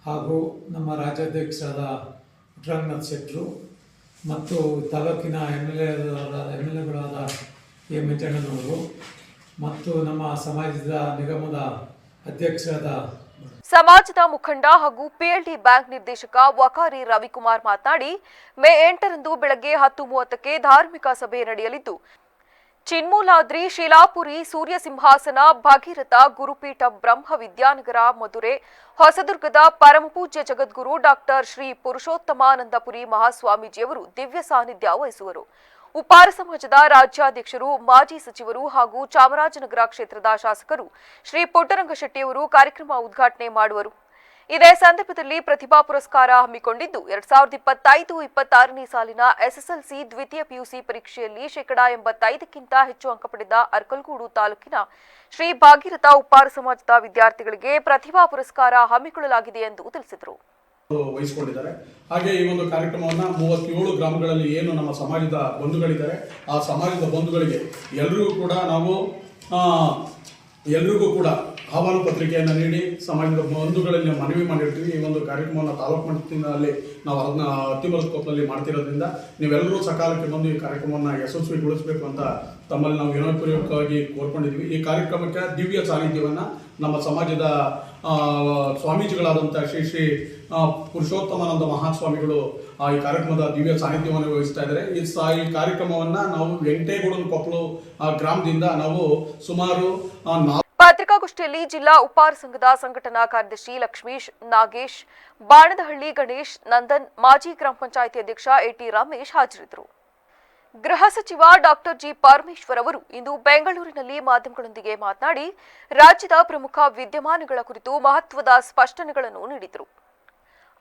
Speaker 12: ಹಾಗೂ ನಮ್ಮ ರಾಜ್ಯಾಧ್ಯಕ್ಷರಾದ ಪುಟ್ಟರಂಗನಾಥ್ ಶೆಟ್ಟರು ಮತ್ತು ತಾಲೂಕಿನ ಎಮ್ಎಲ್ಎಗಳಾದ ಎ ಮಂಜಣ್ಣನವರು ಮತ್ತು ನಮ್ಮ ಸಮಾಜದ ನಿಗಮದ ಅಧ್ಯಕ್ಷರಾದ
Speaker 1: ಸಮಾಜದ ಮುಖಂಡ ಹಾಗೂ ಪಿಎಲ್ಡಿ ಬ್ಯಾಂಕ್ ನಿರ್ದೇಶಕ ವಕಾರಿ ರವಿಕುಮಾರ್ ಮಾತನಾಡಿ, ಮೇ 8 ಬೆಳಗ್ಗೆ 10:30ಕ್ಕೆ ಧಾರ್ಮಿಕ ಸಭೆ ನಡೆಯಲಿದ್ದು ಚಿನ್ಮೂಲಾದ್ರಿ, ಶಿಲಾಪುರಿ, ಸೂರ್ಯಸಿಂಹಾಸನ, ಭಗೀರಥ, ಗುರುಪೀಠ, ಬ್ರಹ್ಮ ವಿದ್ಯಾನಗರ, ಮಧುರೆ, ಹೊಸದುರ್ಗದ ಪರಮಪೂಜ್ಯ ಜಗದ್ಗುರು ಡಾಕ್ಟರ್ ಶ್ರೀ ಪುರುಷೋತ್ತಮಾನಂದಪುರಿ ಮಹಾಸ್ವಾಮೀಜಿಯವರು ದಿವ್ಯ ಸಾನ್ನಿಧ್ಯ ವಹಿಸುವರು. ಉಪ್ಪಾರ ಸಮಾಜದ ರಾಜ್ಯಾಧ್ಯಕ್ಷರು, ಮಾಜಿ ಸಚಿವರು ಹಾಗೂ ಚಾಮರಾಜನಗರ ಕ್ಷೇತ್ರದ ಶಾಸಕರು ಶ್ರೀ ಪುಟ್ಟರಂಗಶೆಟ್ಟಿಯವರು ಕಾರ್ಯಕ್ರಮ ಉದ್ಘಾಟನೆ ಮಾಡುವರು. ಇದೇ ಸಂದರ್ಭದಲ್ಲಿ ಪ್ರತಿಭಾ ಪುರಸ್ಕಾರ ಹಮ್ಮಿಕೊಂಡಿದ್ದು 2025-26ನೇ ಸಾಲಿನ ಎಸ್ಎಸ್ಎಲ್ಸಿ ದ್ವಿತೀಯ ಪಿಯುಸಿ ಪರೀಕ್ಷೆಯಲ್ಲಿ 85%ಕ್ಕಿಂತ ಹೆಚ್ಚು ಅಂಕ ಪಡೆದ ಅರ್ಕಲಗೂಡು ತಾಲೂಕಿನ ಶ್ರೀ ಭಾಗೀರಥ ಉಪ್ಪಾರ ಸಮಾಜದ ವಿದ್ಯಾರ್ಥಿಗಳಿಗೆ ಪ್ರತಿಭಾ ಪುರಸ್ಕಾರ ಹಮ್ಮಿಕೊಳ್ಳಲಾಗಿದೆ ಎಂದು ತಿಳಿಸಿದರು.
Speaker 5: ವಹಿಸಿಕೊಂಡಿದ್ದಾರೆ. ಹಾಗೆ ಈ ಒಂದು ಕಾರ್ಯಕ್ರಮವನ್ನು 37 ಗ್ರಾಮಗಳಲ್ಲಿ ಏನು ನಮ್ಮ ಸಮಾಜದ ಬಂಧುಗಳಿದ್ದಾರೆ ಆ ಸಮಾಜದ ಬಂಧುಗಳಿಗೆ ಎಲ್ರಿಗೂ ಕೂಡ ಆಹ್ವಾನ ಪತ್ರಿಕೆಯನ್ನು ನೀಡಿ ಸಮಾಜದ ಬಂಧುಗಳಲ್ಲಿ ಮನವಿ ಮಾಡಿರ್ತೀವಿ. ಈ ಒಂದು ಕಾರ್ಯಕ್ರಮವನ್ನು ತಾಲೂಕು ಮಟ್ಟದಲ್ಲಿ ನಾವು ಅದನ್ನ ಅತ್ತಿಮಲಸ್ಕೋಪ್ನಲ್ಲಿ ಮಾಡ್ತಿರೋದ್ರಿಂದ ನೀವೆಲ್ಲರೂ ಸಕಾಲಕ್ಕೆ ಬಂದು ಈ ಕಾರ್ಯಕ್ರಮವನ್ನು ಯಶಸ್ವಿಗೊಳಿಸಬೇಕು ಅಂತ ತಮ್ಮಲ್ಲಿ ನಾವು ವಿನಯಪೂರ್ವಕವಾಗಿ ಕೋರ್ಕೊಂಡಿದ್ವಿ. ಈ ಕಾರ್ಯಕ್ರಮಕ್ಕೆ ದಿವ್ಯ ಸಾನ್ನಿಧ್ಯವನ್ನು ನಮ್ಮ ಸಮಾಜದ ಸ್ವಾಮೀಜಿಗಳಾದಂಥ ಶ್ರೀ ಪುರುಷೋತ್ತಮಾನಂದ ಮಹಾಸ್ವಾಮಿಗಳು ಈ ಕಾರ್ಯಕ್ರಮದ ದಿವ್ಯ ಸಾನ್ನಿಧ್ಯವನ್ನು ವಹಿಸ್ತಾ ಇದ್ದಾರೆ. ಈ ಕಾರ್ಯಕ್ರಮವನ್ನು ನಾವು ವೆಂಕಟೇಗೌಡನ ಕೊಪ್ಪಳು ಗ್ರಾಮದಿಂದ ನಾವು ಸುಮಾರು
Speaker 1: ಪತ್ರಿಕಾಗೋಷ್ಠಿಯಲ್ಲಿ ಜಿಲ್ಲಾ ಉಪ್ಪಾರ ಸಂಘದ ಸಂಘಟನಾ ಕಾರ್ಯದರ್ಶಿ ಲಕ್ಷ್ಮೀಶ್, ನಾಗೇಶ್, ಬಾಣದಹಳ್ಳಿ ಗಣೇಶ್, ನಂದನ್, ಮಾಜಿ ಗ್ರಾಮ ಪಂಚಾಯಿತಿ ಅಧ್ಯಕ್ಷ ಎಟಿ ರಮೇಶ್ ಹಾಜರಿದ್ದರು. ಗೃಹ ಸಚಿವ ಡಾಕ್ಟರ್ ಜಿ ಪರಮೇಶ್ವರ್ ಅವರು ಇಂದು ಬೆಂಗಳೂರಿನಲ್ಲಿ ಮಾಧ್ಯಮಗಳೊಂದಿಗೆ ಮಾತನಾಡಿ ರಾಜ್ಯದ ಪ್ರಮುಖ ವಿದ್ಯಮಾನಗಳ ಕುರಿತು ಮಹತ್ವದ ಸ್ಪಷ್ಟನೆಗಳನ್ನು ನೀಡಿದರು.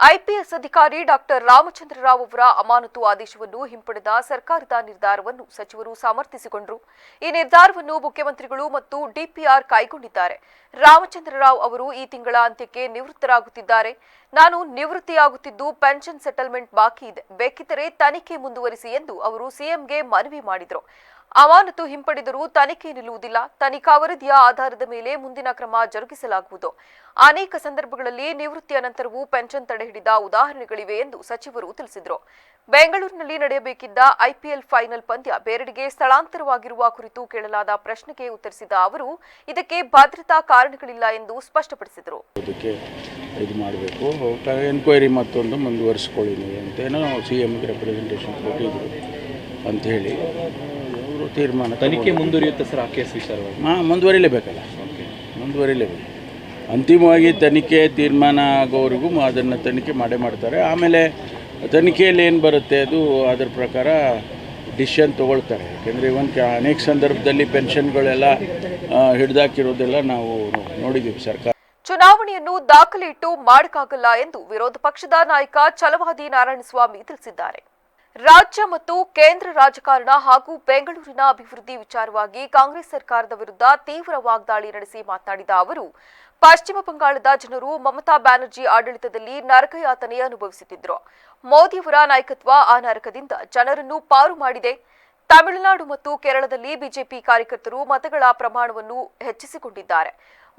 Speaker 1: ಐಪಿಎಸ್ ಅಧಿಕಾರಿ ಡಾಕ್ಟರ್ ರಾಮಚಂದ್ರ ರಾವ್ ಅವರ ಅಮಾನತು ಆದೇಶವನ್ನು ಹಿಂಪಡೆದ ಸರ್ಕಾರದ ನಿರ್ಧಾರವನ್ನು ಸಚಿವರು ಸಮರ್ಥಿಸಿಕೊಂಡರು. ಈ ನಿರ್ಧಾರವನ್ನು ಮುಖ್ಯಮಂತ್ರಿಗಳು ಮತ್ತು ಡಿಪಿಆರ್ ಕೈಗೊಂಡಿದ್ದಾರೆ. ರಾಮಚಂದ್ರ ರಾವ್ ಅವರು ಈ ತಿಂಗಳ ಅಂತ್ಯಕ್ಕೆ ನಿವೃತ್ತರಾಗುತ್ತಿದ್ದಾರೆ. ನಾನು ನಿವೃತ್ತಿಯಾಗುತ್ತಿದ್ದು ಪೆನ್ಷನ್ ಸೆಟಲ್ಮೆಂಟ್ ಬಾಕಿ ಇದೆ, ಬೇಕಿದ್ದರೆ ತನಿಖೆ ಮುಂದುವರಿಸಿ ಎಂದು ಅವರು ಸಿಎಂಗೆ ಮನವಿ ಮಾಡಿದರು. ಅಮಾನತು ಹಿಂಪಡೆದರೂ ತನಿಖೆ ನಿಲ್ಲುವುದಿಲ್ಲ. ತನಿಖಾ ವರದಿಯ ಆಧಾರದ ಮೇಲೆ ಮುಂದಿನ ಕ್ರಮ ಜರುಗಿಸಲಾಗುವುದು. ಅನೇಕ ಸಂದರ್ಭಗಳಲ್ಲಿ ನಿವೃತ್ತಿಯ ನಂತರವೂ ಪೆನ್ಷನ್ ತಡೆಹಿಡಿದ ಉದಾಹರಣೆಗಳಿವೆ ಎಂದು ಸಚಿವರು ತಿಳಿಸಿದರು. ಬೆಂಗಳೂರಿನಲ್ಲಿ ನಡೆಯಬೇಕಿದ್ದ ಐಪಿಎಲ್ ಫೈನಲ್ ಪಂದ್ಯ ಬೇರೆಡೆಗೆ ಸ್ಥಳಾಂತರವಾಗಿರುವ ಕುರಿತು ಕೇಳಲಾದ ಪ್ರಶ್ನೆಗೆ ಉತ್ತರಿಸಿದ ಅವರು ಇದಕ್ಕೆ ಭದ್ರತಾ ಕಾರಣಗಳಿಲ್ಲ ಎಂದು ಸ್ಪಷ್ಟಪಡಿಸಿದರು.
Speaker 13: ಇದು ಮಾಡಬೇಕು, ಎನ್ಕ್ವೈರಿ ಮತ್ತೊಂದು ಮುಂದುವರಿಸ್ಕೊಳ್ಳಿ ನೀವು ಅಂತೇನೋ ಸಿಎಂಗೆ ರೆಪ್ರೆಸೆಂಟೇಷನ್ ಕೊಟ್ಟಿದ್ರು ಅಂತ ಹೇಳಿ ಅವರು ತೀರ್ಮಾನ.
Speaker 14: ತನಿಖೆ ಮುಂದುವರಿಯುತ್ತೆ ಸರ್ ಆ ಕೇಸ್ ವಿಚಾರವಾಗಿ?
Speaker 13: ಮುಂದುವರಿಲೇಬೇಕಲ್ಲ, ಮುಂದುವರಿಲೇಬೇಕು. ಅಂತಿಮವಾಗಿ ತನಿಖೆ ತೀರ್ಮಾನ ಆಗೋವರೆಗೂ ಅದನ್ನು ತನಿಖೆ ಮಾಡ್ತಾರೆ. ಆಮೇಲೆ ತನಿಖೆಯಲ್ಲಿ ಏನು ಬರುತ್ತೆ ಅದು ಅದರ ಪ್ರಕಾರ ಡಿಸಿಷನ್ ತೊಗೊಳ್ತಾರೆ. ಯಾಕೆಂದರೆ ಅನೇಕ ಸಂದರ್ಭದಲ್ಲಿ ಪೆನ್ಷನ್ಗಳೆಲ್ಲ ಹಿಡಿದಾಕಿರೋದೆಲ್ಲ ನಾವು ನೋಡಿದ್ದೀವಿ. ಸರ್ಕಾರ
Speaker 1: ಚುನಾವಣೆಯನ್ನು ದಾಖಲೆ ಇಟ್ಟು ಮಾಡಕ್ಕಾಗಲ್ಲ ಎಂದು ವಿರೋಧ ಪಕ್ಷದ ನಾಯಕ ಛಲವಾದಿ ನಾರಾಯಣಸ್ವಾಮಿ ತಿಳಿಸಿದ್ದಾರೆ. ರಾಜ್ಯ ಮತ್ತು ಕೇಂದ್ರ ರಾಜಕಾರಣ ಹಾಗೂ ಬೆಂಗಳೂರಿನ ಅಭಿವೃದ್ಧಿ ವಿಚಾರವಾಗಿ ಕಾಂಗ್ರೆಸ್ ಸರ್ಕಾರದ ವಿರುದ್ಧ ತೀವ್ರ ವಾಗ್ದಾಳಿ ನಡೆಸಿ ಮಾತನಾಡಿದ ಅವರು, ಪಶ್ಚಿಮ ಬಂಗಾಳದ ಜನರು ಮಮತಾ ಬ್ಯಾನರ್ಜಿ ಆಡಳಿತದಲ್ಲಿ ನರಕಯಾತನೆ ಅನುಭವಿಸುತ್ತಿದ್ದರು. ಮೋದಿಯವರ ನಾಯಕತ್ವ ಆ ನರಕದಿಂದ ಜನರನ್ನು ಪಾರು ಮಾಡಿದೆ. ತಮಿಳುನಾಡು ಮತ್ತು ಕೇರಳದಲ್ಲಿ ಬಿಜೆಪಿ ಕಾರ್ಯಕರ್ತರು ಮತಗಳ ಪ್ರಮಾಣವನ್ನು ಹೆಚ್ಚಿಸಿಕೊಂಡಿದ್ದಾರೆ.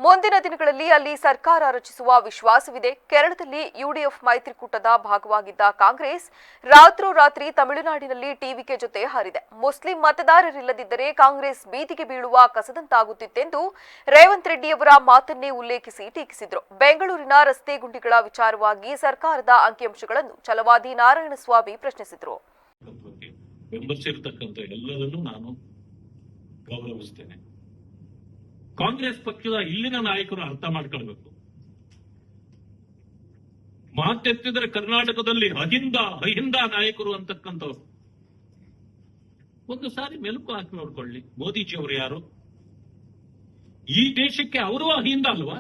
Speaker 1: ಮುಂದಿನ ದಿನಗಳಲ್ಲಿ ಅಲ್ಲಿ ಸರ್ಕಾರ ರಚಿಸುವ ವಿಶ್ವಾಸವಿದೆ. ಕೇರಳದಲ್ಲಿ ಯುಡಿಎಫ್ ಮೈತ್ರಿಕೂಟದ ಭಾಗವಾಗಿದ್ದ ಕಾಂಗ್ರೆಸ್ ರಾತ್ರೋರಾತ್ರಿ ತಮಿಳುನಾಡಿನಲ್ಲಿ ಟಿವಿಕೆ ಜೊತೆ ಹಾರಿದೆ. ಮುಸ್ಲಿಂ ಮತದಾರರಿಲ್ಲದಿದ್ದರೆ ಕಾಂಗ್ರೆಸ್ ಬೀದಿಗೆ ಬೀಳುವ ಕಸದಂತಾಗುತ್ತಿತ್ತೆಂದು ರೇವಂತ್ ರೆಡ್ಡಿಯವರ ಮಾತನ್ನೇ ಉಲ್ಲೇಖಿಸಿ ಟೀಕಿಸಿದರು. ಬೆಂಗಳೂರಿನ ರಸ್ತೆ ಗುಂಡಿಗಳ ವಿಚಾರವಾಗಿ ಸರ್ಕಾರದ ಅಂಕಿಅಂಶಗಳನ್ನು ಛಲವಾದಿ ನಾರಾಯಣಸ್ವಾಮಿ ಪ್ರಶ್ನಿಸಿದರು.
Speaker 15: ಬೆಂಬಲಿಸಿರ್ತಕ್ಕಂಥ ಎಲ್ಲದನ್ನು ನಾನು ಗೌರವಿಸ್ತೇನೆ. ಕಾಂಗ್ರೆಸ್ ಪಕ್ಷದ ಇಲ್ಲಿನ ನಾಯಕರು ಅರ್ಥ ಮಾಡ್ಕೊಳ್ಬೇಕು. ಮಾತೆತ್ತಿದರೆ ಕರ್ನಾಟಕದಲ್ಲಿ ಅಹಿಂದ ನಾಯಕರು ಅಂತಕ್ಕಂಥವ್ರು ಒಂದು ಸಾರಿ ಮೆಲುಕು ಹಾಕಿ ನೋಡ್ಕೊಳ್ಳಿ. ಮೋದಿಜಿಯವರು ಯಾರು? ಈ ದೇಶಕ್ಕೆ ಅವರು ಅಹಿಂದ ಅಲ್ವಾ?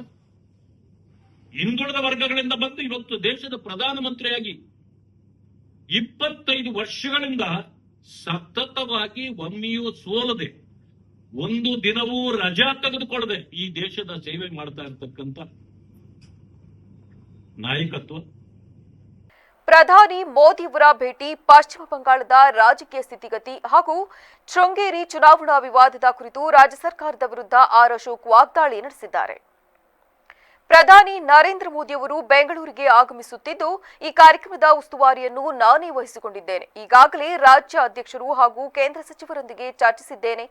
Speaker 15: ಹಿಂದುಳಿದ ವರ್ಗಗಳಿಂದ ಬಂದು ಇವತ್ತು ದೇಶದ ಪ್ರಧಾನಮಂತ್ರಿಯಾಗಿ 25 ವರ್ಷಗಳಿಂದ ಸತತವಾಗಿ ಒಮ್ಮೆಯೂ ಸೋಲದೆ ಒಂದು ದಿನವೂ ರಜಾ ತೆಗೆದುಕೊಳ್ಳದೆ ಈ ದೇಶದ ಸೇವೆ ಮಾಡ್ತಾ ಇರತಕ್ಕಂತ ನಾಯಕತ್ವ.
Speaker 1: ಪ್ರಧಾನಿ ಮೋದಿಯವರ ಭೇಟಿ, ಪಶ್ಚಿಮ ಬಂಗಾಳದ ರಾಜಕೀಯ ಸ್ಥಿತಿಗತಿ ಹಾಗೂ ಶೃಂಗೇರಿ ಚುನಾವಣಾ ವಿವಾದದ ಕುರಿತು ರಾಜ್ಯ ಸರ್ಕಾರದ ವಿರುದ್ಧ ಆರ್ ಅಶೋಕ್ ವಾಗ್ದಾಳಿ ನಡೆಸಿದ್ದಾರೆ. ಪ್ರಧಾನಿ ನರೇಂದ್ರ ಮೋದಿಯವರು ಬೆಂಗಳೂರಿಗೆ ಆಗಮಿಸುತ್ತಿದ್ದು, ಈ ಕಾರ್ಯಕ್ರಮದ ಉಸ್ತುವಾರಿಯನ್ನು ನಾನೇ ವಹಿಸಿಕೊಂಡಿದ್ದೇನೆ. ಈಗಾಗಲೇ ರಾಜ್ಯ ಅಧ್ಯಕ್ಷರು ಹಾಗೂ ಕೇಂದ್ರ ಸಚಿವರೊಂದಿಗೆ ಚರ್ಚಿಸಿದ್ದೇನೆ.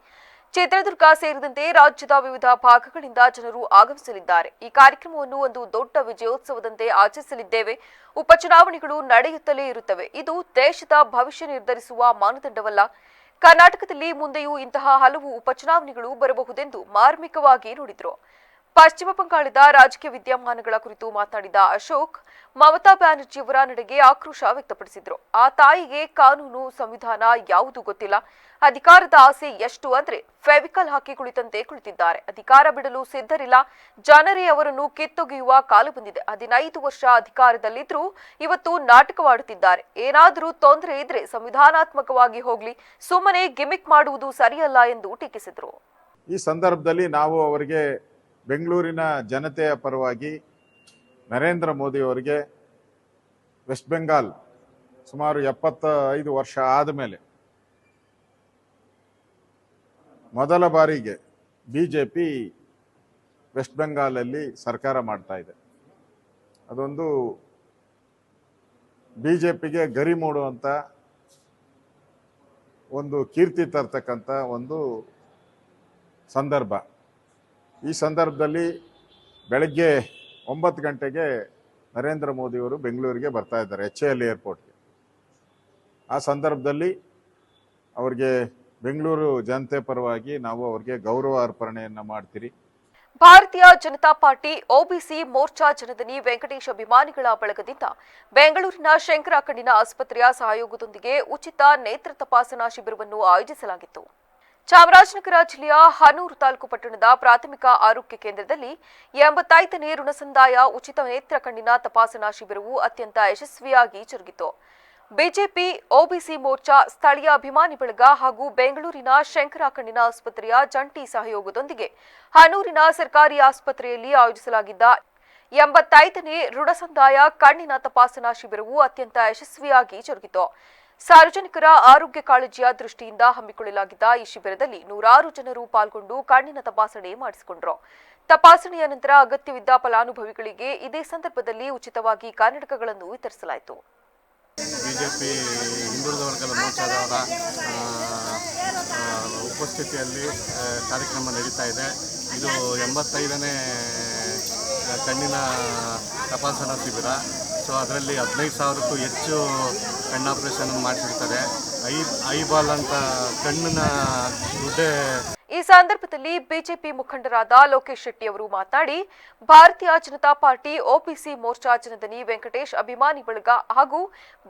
Speaker 1: ಚಿತ್ರದುರ್ಗ ಸೇರಿದಂತೆ ರಾಜ್ಯದ ವಿವಿಧ ಭಾಗಗಳಿಂದ ಜನರು ಆಗಮಿಸಲಿದ್ದಾರೆ. ಈ ಕಾರ್ಯಕ್ರಮವನ್ನು ಒಂದು ದೊಡ್ಡ ವಿಜಯೋತ್ಸವದಂತೆ ಆಚರಿಸಲಿದ್ದೇವೆ. ಉಪಚುನಾವಣೆಗಳು ನಡೆಯುತ್ತಲೇ ಇರುತ್ತವೆ. ಇದು ದೇಶದ ಭವಿಷ್ಯ ನಿರ್ಧರಿಸುವ ಮಾನದಂಡವಲ್ಲ. ಕರ್ನಾಟಕದಲ್ಲಿ ಮುಂದೆಯೂ ಇಂತಹ ಹಲವು ಉಪಚುನಾವಣೆಗಳು ಬರಬಹುದೆಂದು ಮಾರ್ಮಿಕವಾಗಿ ನುಡಿದರು. ಪಶ್ಚಿಮ ಬಂಗಾಳದ ರಾಜಕೀಯ ವಿದ್ಯಮಾನಗಳ ಕುರಿತು ಮಾತನಾಡಿದ ಅಶೋಕ್, ಮಮತಾ ಬ್ಯಾನರ್ಜಿಯವರ ನಡೆಗೆ ಆಕ್ರೋಶ ವ್ಯಕ್ತಪಡಿಸಿದರು. ಆ ತಾಯಿಗೆ ಕಾನೂನು, ಸಂವಿಧಾನ ಯಾವುದೂ ಗೊತ್ತಿಲ್ಲ. ಅಧಿಕಾರದ ಆಸೆ ಎಷ್ಟು ಅಂದ್ರೆ ಫೆವಿಕಲ್ ಹಾಕಿ ಕುಳಿತಂತೆ ಕುಳಿತಿದ್ದಾರೆ. ಅಧಿಕಾರ ಬಿಡಲು ಸಿದ್ಧರಿಲ್ಲ. ಜನರೇ ಅವರನ್ನು ಕಿತ್ತೊಗೆಯುವ ಕಾಲ ಬಂದಿದೆ. 15 ವರ್ಷ ಅಧಿಕಾರದಲ್ಲಿದ್ರೂ ಇವತ್ತು ನಾಟಕವಾಡುತ್ತಿದ್ದಾರೆ. ಏನಾದರೂ ತೊಂದರೆ ಇದ್ರೆ ಸಂವಿಧಾನಾತ್ಮಕವಾಗಿ ಹೋಗ್ಲಿ, ಸುಮ್ಮನೆ ಗಿಮಿಕ್ ಮಾಡುವುದು ಸರಿಯಲ್ಲ ಎಂದು ಟೀಕಿಸಿದರು.
Speaker 16: ಈ ಸಂದರ್ಭದಲ್ಲಿ ನಾವು ಅವರಿಗೆ ಬೆಂಗಳೂರಿನ ಜನತೆಯ ಪರವಾಗಿ ನರೇಂದ್ರ ಮೋದಿ ಅವರಿಗೆ ವೆಸ್ಟ್ ಬೆಂಗಾಲ್ ಸುಮಾರು 75 ವರ್ಷ ಆದಮೇಲೆ ಮೊದಲ ಬಾರಿಗೆ ಬಿಜೆಪಿ ವೆಸ್ಟ್ ಬೆಂಗಾಲಲ್ಲಿ ಸರ್ಕಾರ ಮಾಡ್ತಾ ಇದೆ. ಅದೊಂದು ಬಿಜೆಪಿಗೆ ಗರಿ ಮೂಡುವಂಥ ಒಂದು ಕೀರ್ತಿ ತರ್ತಕ್ಕಂಥ ಒಂದು ಸಂದರ್ಭ. ಈ ಸಂದರ್ಭದಲ್ಲಿ ಬೆಳಗ್ಗೆ 9 ಗಂಟೆಗೆ ನರೇಂದ್ರ ಮೋದಿಯವರು ಬೆಂಗಳೂರಿಗೆ ಬರ್ತಾ ಇದ್ದಾರೆ, HAL ಏರ್ಪೋರ್ಟ್ಗೆ. ಆ ಸಂದರ್ಭದಲ್ಲಿ ಅವರಿಗೆ ಬೆಂಗಳೂರು ಜನತೆ ಪರವಾಗಿ ನಾವು ಅವರಿಗೆ ಗೌರವ ಅರ್ಪಣೆಯನ್ನು ಮಾಡ್ತೀರಿ.
Speaker 1: ಭಾರತೀಯ ಜನತಾ ಪಾರ್ಟಿ ಒಬಿಸಿ ಮೋರ್ಚಾ ಜನದನಿ ವೆಂಕಟೇಶ್ ಅಭಿಮಾನಿಗಳ ಬಳಗದಿಂದ ಬೆಂಗಳೂರಿನ ಶಂಕರ ಕಣ್ಣಿನ ಆಸ್ಪತ್ರೆಯ ಸಹಯೋಗದೊಂದಿಗೆ ಉಚಿತ ನೇತ್ರ ತಪಾಸಣಾ ಶಿಬಿರವನ್ನು ಆಯೋಜಿಸಲಾಗಿತ್ತು. ಚಾಮರಾಜನಗರ ಜಿಲ್ಲೆಯ ಹನೂರು ತಾಲೂಕು ಪಟ್ಟಣದ ಪ್ರಾಥಮಿಕ ಆರೋಗ್ಯ ಕೇಂದ್ರದಲ್ಲಿ 85ನೇ ಋಣಸಂದಾಯ ಉಚಿತ ನೇತ್ರ ಕಣ್ಣಿನ ತಪಾಸಣಾ ಶಿಬಿರವು ಅತ್ಯಂತ ಯಶಸ್ವಿಯಾಗಿ ಜರುಗಿತು. ಬಿಜೆಪಿ ಒಬಿಸಿ ಮೋರ್ಚಾ, ಸ್ಥಳೀಯ ಅಭಿಮಾನಿ ಬಳಗ ಹಾಗೂ ಬೆಂಗಳೂರಿನ ಶಂಕರ ಕಣ್ಣಿನ ಆಸ್ಪತ್ರೆಯ ಜಂಟಿ ಸಹಯೋಗದೊಂದಿಗೆ ಹನೂರಿನ ಸರ್ಕಾರಿ ಆಸ್ಪತ್ರೆಯಲ್ಲಿ ಆಯೋಜಿಸಲಾಗಿದ್ದ 85ನೇ ಋಣಸಂದಾಯ ಕಣ್ಣಿನ ತಪಾಸಣಾ ಶಿಬಿರವು ಅತ್ಯಂತ ಯಶಸ್ವಿಯಾಗಿ ಜರುಗಿತು. ಸಾರ್ವಜನಿಕರ ಆರೋಗ್ಯ ಕಾಳಜಿಯ ದೃಷ್ಟಿಯಿಂದ ಹಮ್ಮಿಕೊಳ್ಳಲಾಗಿದ್ದ ಈ ಶಿಬಿರದಲ್ಲಿ 100 ಜನರು ಪಾಲ್ಗೊಂಡು ಕಣ್ಣಿನ ತಪಾಸಣೆ ಮಾಡಿಸಿಕೊಂಡರು. ತಪಾಸಣೆಯ ನಂತರ ಅಗತ್ಯವಿದ್ದ ಫಲಾನುಭವಿಗಳಿಗೆ ಇದೇ ಸಂದರ್ಭದಲ್ಲಿ ಉಚಿತವಾಗಿ ಕನ್ನಡಕಗಳನ್ನು ವಿತರಿಸಲಾಯಿತು.
Speaker 17: ಬಿಜೆಪಿ ಹಿಂದುಳಿದ ವರ್ಗದ ಮೋರ್ಚಾದವರ ಉಪಸ್ಥಿತಿಯಲ್ಲಿ ಕಾರ್ಯಕ್ರಮ ನಡೀತಾ ಇದೆ. ಇದು 85ನೇ ಕಣ್ಣಿನ ತಪಾಸಣಾ ಶಿಬಿರ. ಸೊ ಅದರಲ್ಲಿ 15,000ಕ್ಕೂ ಹೆಚ್ಚು ಕಣ್ಣು ಆಪರೇಷನ್ ಮಾಡಿಸಿರ್ತಾರೆ. ಐಬಾಲ್ ಅಂತ ಕಣ್ಣಿನ ದುಡ್ಡೇ.
Speaker 1: ಈ ಸಂದರ್ಭದಲ್ಲಿ ಬಿಜೆಪಿ ಮುಖಂಡರಾದ ಲೋಕೇಶ್ ಶೆಟ್ಟಿ ಅವರು ಮಾತನಾಡಿ, ಭಾರತೀಯ ಜನತಾ ಪಾರ್ಟಿ ಒಬಿಸಿ ಮೋರ್ಚಾ ಜನದನಿ ವೆಂಕಟೇಶ್ ಅಭಿಮಾನಿ ಬಳಗ ಹಾಗೂ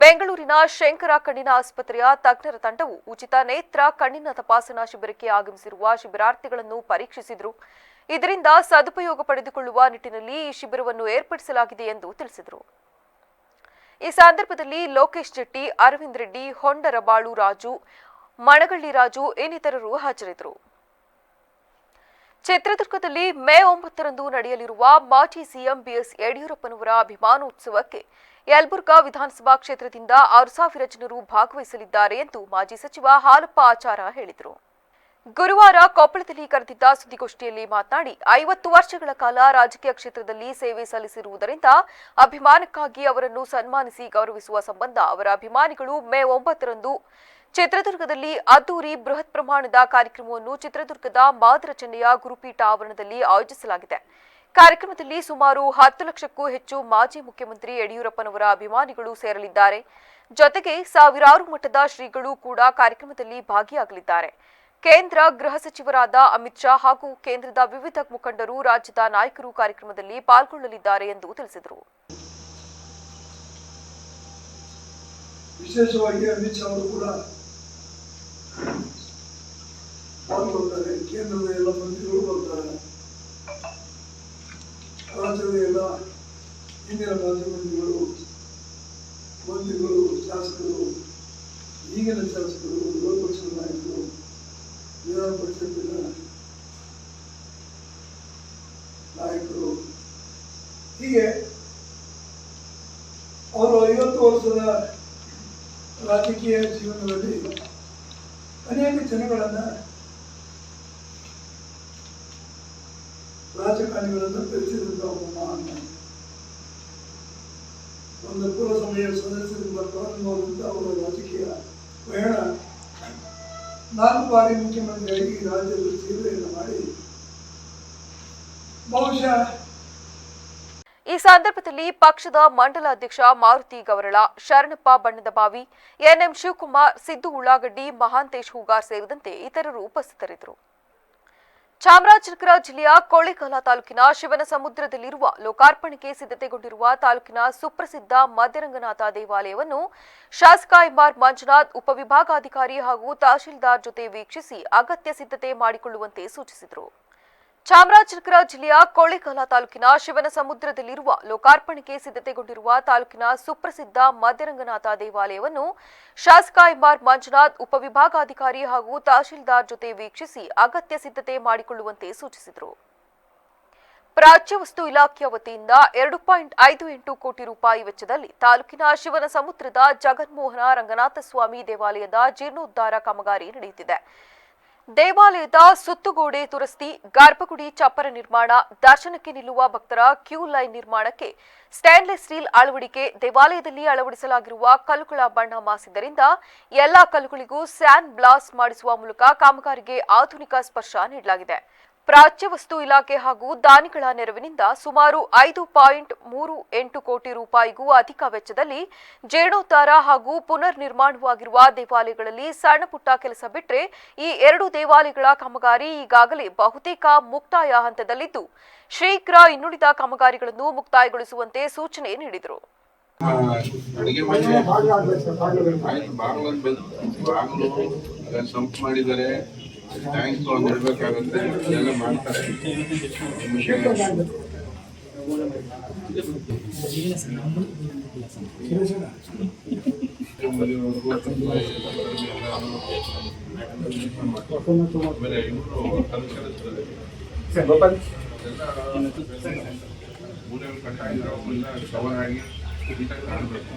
Speaker 1: ಬೆಂಗಳೂರಿನ ಶಂಕರ ಕಣ್ಣಿನ ಆಸ್ಪತ್ರೆಯ ತಜ್ಞರ ತಂಡವು ಉಚಿತ ನೇತ್ರ ಕಣ್ಣಿನ ತಪಾಸಣಾ ಶಿಬಿರಕ್ಕೆ ಆಗಮಿಸಿರುವ ಶಿಬಿರಾರ್ಥಿಗಳನ್ನು ಪರೀಕ್ಷಿಸಿದರು. ಇದರಿಂದ ಸದುಪಯೋಗ ಪಡೆದುಕೊಳ್ಳುವ ನಿಟ್ಟಿನಲ್ಲಿ ಈ ಶಿಬಿರವನ್ನು ಏರ್ಪಡಿಸಲಾಗಿದೆ ಎಂದು ತಿಳಿಸಿದರು. ಈ ಸಂದರ್ಭದಲ್ಲಿ ಲೋಕೇಶ್ ಶೆಟ್ಟಿ, ಅರವಿಂದ್ ರೆಡ್ಡಿ, ಹೊಂಡರಬಾಳು ರಾಜು, ಮಣಗಳ್ಳಿ ರಾಜು ಇನ್ನಿತರರು ಹಾಜರಿದ್ದರು. ಚಿತ್ರದುರ್ಗದಲ್ಲಿ ಮೇ 9ರಂದು ನಡೆಯಲಿರುವ ಮಾಜಿ ಸಿಎಂ ಬಿಎಸ್ ಯಡಿಯೂರಪ್ಪನವರ ಅಭಿಮಾನೋತ್ಸವಕ್ಕೆ ಯಲಬುರ್ಗಾ ವಿಧಾನಸಭಾ ಕ್ಷೇತ್ರದಿಂದ 6,000 ಜನರು ಭಾಗವಹಿಸಲಿದ್ದಾರೆ ಎಂದು ಮಾಜಿ ಸಚಿವ ಹಾಲಪ್ಪ ಆಚಾರ ಹೇಳಿದರು. ಗುರುವಾರ ಕೊಪ್ಪಳದಲ್ಲಿ ಕರೆದಿದ್ದ ಸುದ್ದಿಗೋಷ್ಠಿಯಲ್ಲಿ ಮಾತನಾಡಿ, 50 ವರ್ಷಗಳ ಕಾಲ ರಾಜಕೀಯ ಕ್ಷೇತ್ರದಲ್ಲಿ ಸೇವೆ ಸಲ್ಲಿಸಿರುವುದರಿಂದ ಅಭಿಮಾನಕ್ಕಾಗಿ ಅವರನ್ನು ಸನ್ಮಾನಿಸಿ ಗೌರವಿಸುವ ಸಂಬಂಧ ಅವರ ಅಭಿಮಾನಿಗಳು ಮೇ 9ರಂದು ಚಿತ್ರದುರ್ಗದಲ್ಲಿ ಅದ್ದೂರಿ ಬೃಹತ್ ಪ್ರಮಾಣದ ಕಾರ್ಯಕ್ರಮವನ್ನು ಚಿತ್ರದುರ್ಗದ ಮಾದರ ಚೆನ್ನಯ್ಯ ಗುರುಪೀಠ ಆವರಣದಲ್ಲಿ ಆಯೋಜಿಸಲಾಗಿದೆ. ಕಾರ್ಯಕ್ರಮದಲ್ಲಿ ಸುಮಾರು 10 ಲಕ್ಷಕ್ಕೂ ಹೆಚ್ಚು ಮಾಜಿ ಮುಖ್ಯಮಂತ್ರಿ ಯಡಿಯೂರಪ್ಪನವರ ಅಭಿಮಾನಿಗಳು ಸೇರಲಿದ್ದಾರೆ. ಜೊತೆಗೆ ಸಾವಿರಾರು ಮಠದ ಶ್ರೀಗಳು ಕೂಡ ಕಾರ್ಯಕ್ರಮದಲ್ಲಿ ಭಾಗಿಯಾಗಲಿದ್ದಾರೆ. ಕೇಂದ್ರ ಗೃಹ ಸಚಿವರಾದ ಅಮಿತ್ ಶಾ ಹಾಗೂ ಕೇಂದ್ರದ ವಿವಿಧ ಮುಖಂಡರು, ರಾಜ್ಯದ ನಾಯಕರು ಕಾರ್ಯಕ್ರಮದಲ್ಲಿ ಪಾಲ್ಗೊಳ್ಳಲಿದ್ದಾರೆ ಎಂದು ತಿಳಿಸಿದರು.
Speaker 18: ವಿಶೇಷವಾಗಿ ಅಮಿತ್ ಶಾ ಅವರು ಕೂಡ ಪಾಲ್ಗೊಳ್ತಾರೆ. ಕೇಂದ್ರದ ಎಲ್ಲ ಮಂತ್ರಿಗಳು ಬರ್ತಾರೆ. ರಾಜ್ಯದ ಎಲ್ಲ ಹಿಂದಿನ ಮಾಧ್ಯಮಗಳು, ಮಂತ್ರಿಗಳು, ಶಾಸಕರು, ಈಗಿನ ಶಾಸಕರು, ವಿರೋಧ ಪಕ್ಷದ ನಾಯಕರು, ವಿಧಾನ ಪರಿಷತ್ತಿನ ನಾಯಕರು, ಹೀಗೆ ಅವರು 50 ವರ್ಷದ ರಾಜಕೀಯ ಜೀವನದಲ್ಲಿ ಅನೇಕ ಜನಗಳನ್ನ, ರಾಜಕಾರಣಿಗಳನ್ನು ಬೆಳೆಸಿದಂಥ ಒಬ್ಬ ಮಹಾನ್. ಒಂದು ಪುರಸಭೆಯ ಸದಸ್ಯರಿಂದ ಪ್ರಾರಂಭವಾದಂಥ ಅವರ ರಾಜಕೀಯ ಪಯಣ 4 ಬಾರಿ ಮುಖ್ಯಮಂತ್ರಿಯಾಗಿ ರಾಜ್ಯದ ಸೇವೆಯನ್ನು ಮಾಡಿ ಬಹುಶಃ
Speaker 1: ಈ ಈ ಸಂದರ್ಭದಲ್ಲಿ ಪಕ್ಷದ ಮಂಡಲ ಅಧ್ಯಕ್ಷ ಮಾರುತಿ ಗವರಳ, ಶರಣಪ್ಪ ಬಣ್ಣದಬಾವಿ, ಎನ್ಎಂ ಶಿವಕುಮಾರ್, ಸಿದ್ದು ಉಳ್ಳಾಗಡ್ಡಿ, ಮಹಾಂತೇಶ್ ಹೂಗಾರ್ ಸೇರಿದಂತೆ ಇತರರು ಉಪಸ್ಥಿತರಿದ್ದರು. ಚಾಮರಾಜನಗರ ಜಿಲ್ಲೆಯ ಕೊಳ್ಳೇಗಾಲ ತಾಲೂಕಿನ ಶಿವನ ಸಮುದ್ರದಲ್ಲಿರುವ ಲೋಕಾರ್ಪಣೆಗೆ ಸಿದ್ಧತೆಗೊಂಡಿರುವ ತಾಲೂಕಿನ ಸುಪ್ರಸಿದ್ಧ ಮಧ್ಯರಂಗನಾಥ ದೇವಾಲಯವನ್ನು ಶಾಸಕ ಎಂಆರ್ ಮಂಜುನಾಥ್ ಉಪವಿಭಾಗಾಧಿಕಾರಿ ಹಾಗೂ ತಹಶೀಲ್ದಾರ್ ಜೊತೆ ವೀಕ್ಷಿಸಿ ಅಗತ್ಯ ಸಿದ್ಧತೆ ಮಾಡಿಕೊಳ್ಳುವಂತೆ ಸೂಚಿಸಿದರು. ಚಾಮರಾಜನಗರ ಜಿಲ್ಲೆಯ ಕೊಳ್ಳೇಗಾಲ ತಾಲೂಕಿನ ಶಿವನ ಸಮುದ್ರದಲ್ಲಿರುವ ಲೋಕಾರ್ಪಣೆಗೆ ಸಿದ್ಧತೆಗೊಂಡಿರುವ ತಾಲೂಕಿನ ಸುಪ್ರಸಿದ್ಧ ಮಧ್ಯರಂಗನಾಥ ದೇವಾಲಯವನ್ನು ಶಾಸಕ ಎಂಆರ್ ಮಂಜುನಾಥ್ ಉಪವಿಭಾಗಾಧಿಕಾರಿ ಹಾಗೂ ತಹಶೀಲ್ದಾರ್ ಜೊತೆ ವೀಕ್ಷಿಸಿ ಅಗತ್ಯ ಸಿದ್ಧತೆ ಮಾಡಿಕೊಳ್ಳುವಂತೆ ಸೂಚಿಸಿದರು. ಪ್ರಾಚ್ಯ ವಸ್ತು ಇಲಾಖೆಯ ವತಿಯಿಂದ 2.58 ಕೋಟಿ ರೂಪಾಯಿ ವೆಚ್ಚದಲ್ಲಿ ತಾಲೂಕಿನ ಶಿವನ ಸಮುದ್ರದ ಜಗನ್ಮೋಹನ ರಂಗನಾಥಸ್ವಾಮಿ ದೇವಾಲಯದ ಜೀರ್ಣೋದ್ಧಾರ ಕಾಮಗಾರಿ ನಡೆಯುತ್ತಿದೆ. ದೇವಾಲಯದ ಸುತ್ತುಗೋಡೆ ದುರಸ್ತಿ, ಗರ್ಭಗುಡಿ ಚಪ್ಪರ ನಿರ್ಮಾಣ, ದರ್ಶನಕ್ಕೆ ನಿಲ್ಲುವ ಭಕ್ತರ ಕ್ಯೂ ಲೈನ್ ನಿರ್ಮಾಣಕ್ಕೆ ಸ್ಟೇನ್ಲೆಸ್ ಸ್ಟೀಲ್ ಅಳವಡಿಕೆ, ದೇವಾಲಯದಲ್ಲಿ ಅಳವಡಿಸಲಾಗಿರುವ ಕಲ್ಲುಗಳ ಬಣ್ಣ ಮಾಸಿದ್ದರಿಂದ ಎಲ್ಲಾ ಕಲ್ಲುಗಳಿಗೂ ಸ್ಯಾನ್ ಬ್ಲಾಸ್ಟ್ ಮಾಡಿಸುವ ಮೂಲಕ ಕಾಮಗಾರಿಗೆ ಆಧುನಿಕ ಸ್ಪರ್ಶ ನೀಡಲಾಗಿದೆ. ಪ್ರಾಚ್ಯ ವಸ್ತು ಇಲಾಖೆ ಹಾಗೂ ದಾನಿಗಳ ನೆರವಿನಿಂದ ಸುಮಾರು 5.38 ಕೋಟಿ ರೂಪಾಯಿಗೂ ಅಧಿಕ ವೆಚ್ಚದಲ್ಲಿ ಜೀರ್ಣೋದ್ಧಾರ ಹಾಗೂ ಪುನರ್ ನಿರ್ಮಾಣವಾಗಿರುವ ದೇವಾಲಯಗಳಲ್ಲಿ ಸಣ್ಣ ಪುಟ್ಟ ಕೆಲಸ ಬಿಟ್ಟರೆ ಈ 2 ದೇವಾಲಯಗಳ ಕಾಮಗಾರಿ ಈಗಾಗಲೇ ಬಹುತೇಕ ಮುಕ್ತಾಯ ಹಂತದಲ್ಲಿದ್ದು ಶೀಘ್ರ ಇನ್ನುಳಿದ ಕಾಮಗಾರಿಗಳನ್ನು ಮುಕ್ತಾಯಗೊಳಿಸುವಂತೆ ಸೂಚನೆ ನೀಡಿದರು.
Speaker 19: ಟ್ಯಾಂಕ್ ಒಂದು ಇಡಬೇಕಾಗುತ್ತೆ, ಇದೆಲ್ಲ ಮಾಡ್ತಾರೆ. ಮೂಲೆಗಳು ಕಟ್ಟಾಗಿರೋದ್ರಿಂದ ಕವರ್ ಆಗಿ ನೀಟಾಗಿ ಕಾಣಬೇಕು.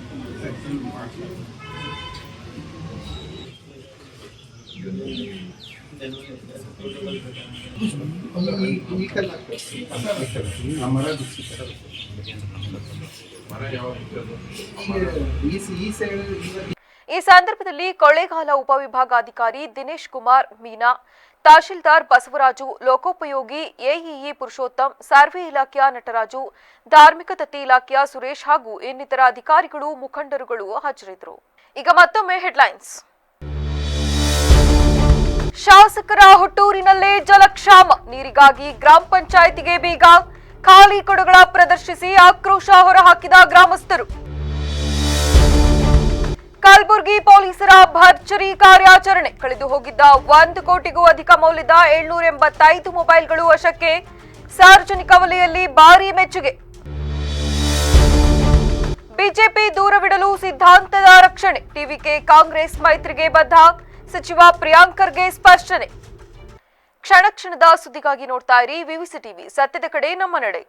Speaker 1: ಈ ಸಂದರ್ಭದಲ್ಲಿ ಕೊಳ್ಳೇಗಾಲ ಉಪವಿಭಾಗಾಧಿಕಾರಿ ದಿನೇಶ್ ಕುಮಾರ್ ಮೀನಾ, ತಹಶೀಲ್ದಾರ್ ಬಸವರಾಜು, ಲೋಕೋಪಯೋಗಿ ಎಇಇ ಪುರುಷೋತ್ತಮ್, ಸರ್ವೆ ಇಲಾಖೆಯ ನಟರಾಜು, ಧಾರ್ಮಿಕ ದತ್ತಿ ಇಲಾಖೆಯ ಸುರೇಶ್ ಹಾಗೂ ಇನ್ನಿತರ ಅಧಿಕಾರಿಗಳು, ಮುಖಂಡರುಗಳು ಹಾಜರಿದ್ದರು. ಈಗ ಮತ್ತೊಮ್ಮೆ ಹೆಡ್ಲೈನ್ಸ್. ಶಾಸಕರ ಹುಟ್ಟೂರಿನಲ್ಲೇ ಜಲಕ್ಷಾಮ, ನೀರಿಗಾಗಿ ಗ್ರಾಮ ಪಂಚಾಯಿತಿಗೆ ಬೀಗ, ಖಾಲಿ ಕೊಡಗಳ ಪ್ರದರ್ಶಿಸಿ ಆಕ್ರೋಶ ಹೊರಹಾಕಿದ ಗ್ರಾಮಸ್ಥರು. ಕಲಬುರಗಿ ಪೊಲೀಸರ ಭರ್ಜರಿ ಕಾರ್ಯಾಚರಣೆ, ಕಳೆದು ಹೋಗಿದ್ದ 1 ಕೋಟಿಗೂ ಅಧಿಕ ಮೌಲ್ಯದ 785 ಮೊಬೈಲ್ಗಳು ವಶಕ್ಕೆ, ಸಾರ್ವಜನಿಕ ವಲಯದಲ್ಲಿ ಭಾರೀ ಮೆಚ್ಚುಗೆ. ಬಿಜೆಪಿ ದೂರವಿಡಲು ಸಿದ್ಧಾಂತದ ರಕ್ಷಣೆ, ಟಿವಿಕೆ ಕಾಂಗ್ರೆಸ್ ಮೈತ್ರಿಗೆ ಬದ್ಧ, ಸಚಿವ ಪ್ರಿಯಾಂಕ್ ಖರ್ಗೆ ಸ್ಪಷ್ಟನೆ. ಕ್ಷಣ ಕ್ಷಣದ ಸುದ್ದಿಗಾಗಿ ನೋಡ್ತಾ ಇರಿ ವಿವಿಸಿ ಟಿವಿ, ಸತ್ಯದ ಕಡೆ ನಮ್ಮ ನಡೆ.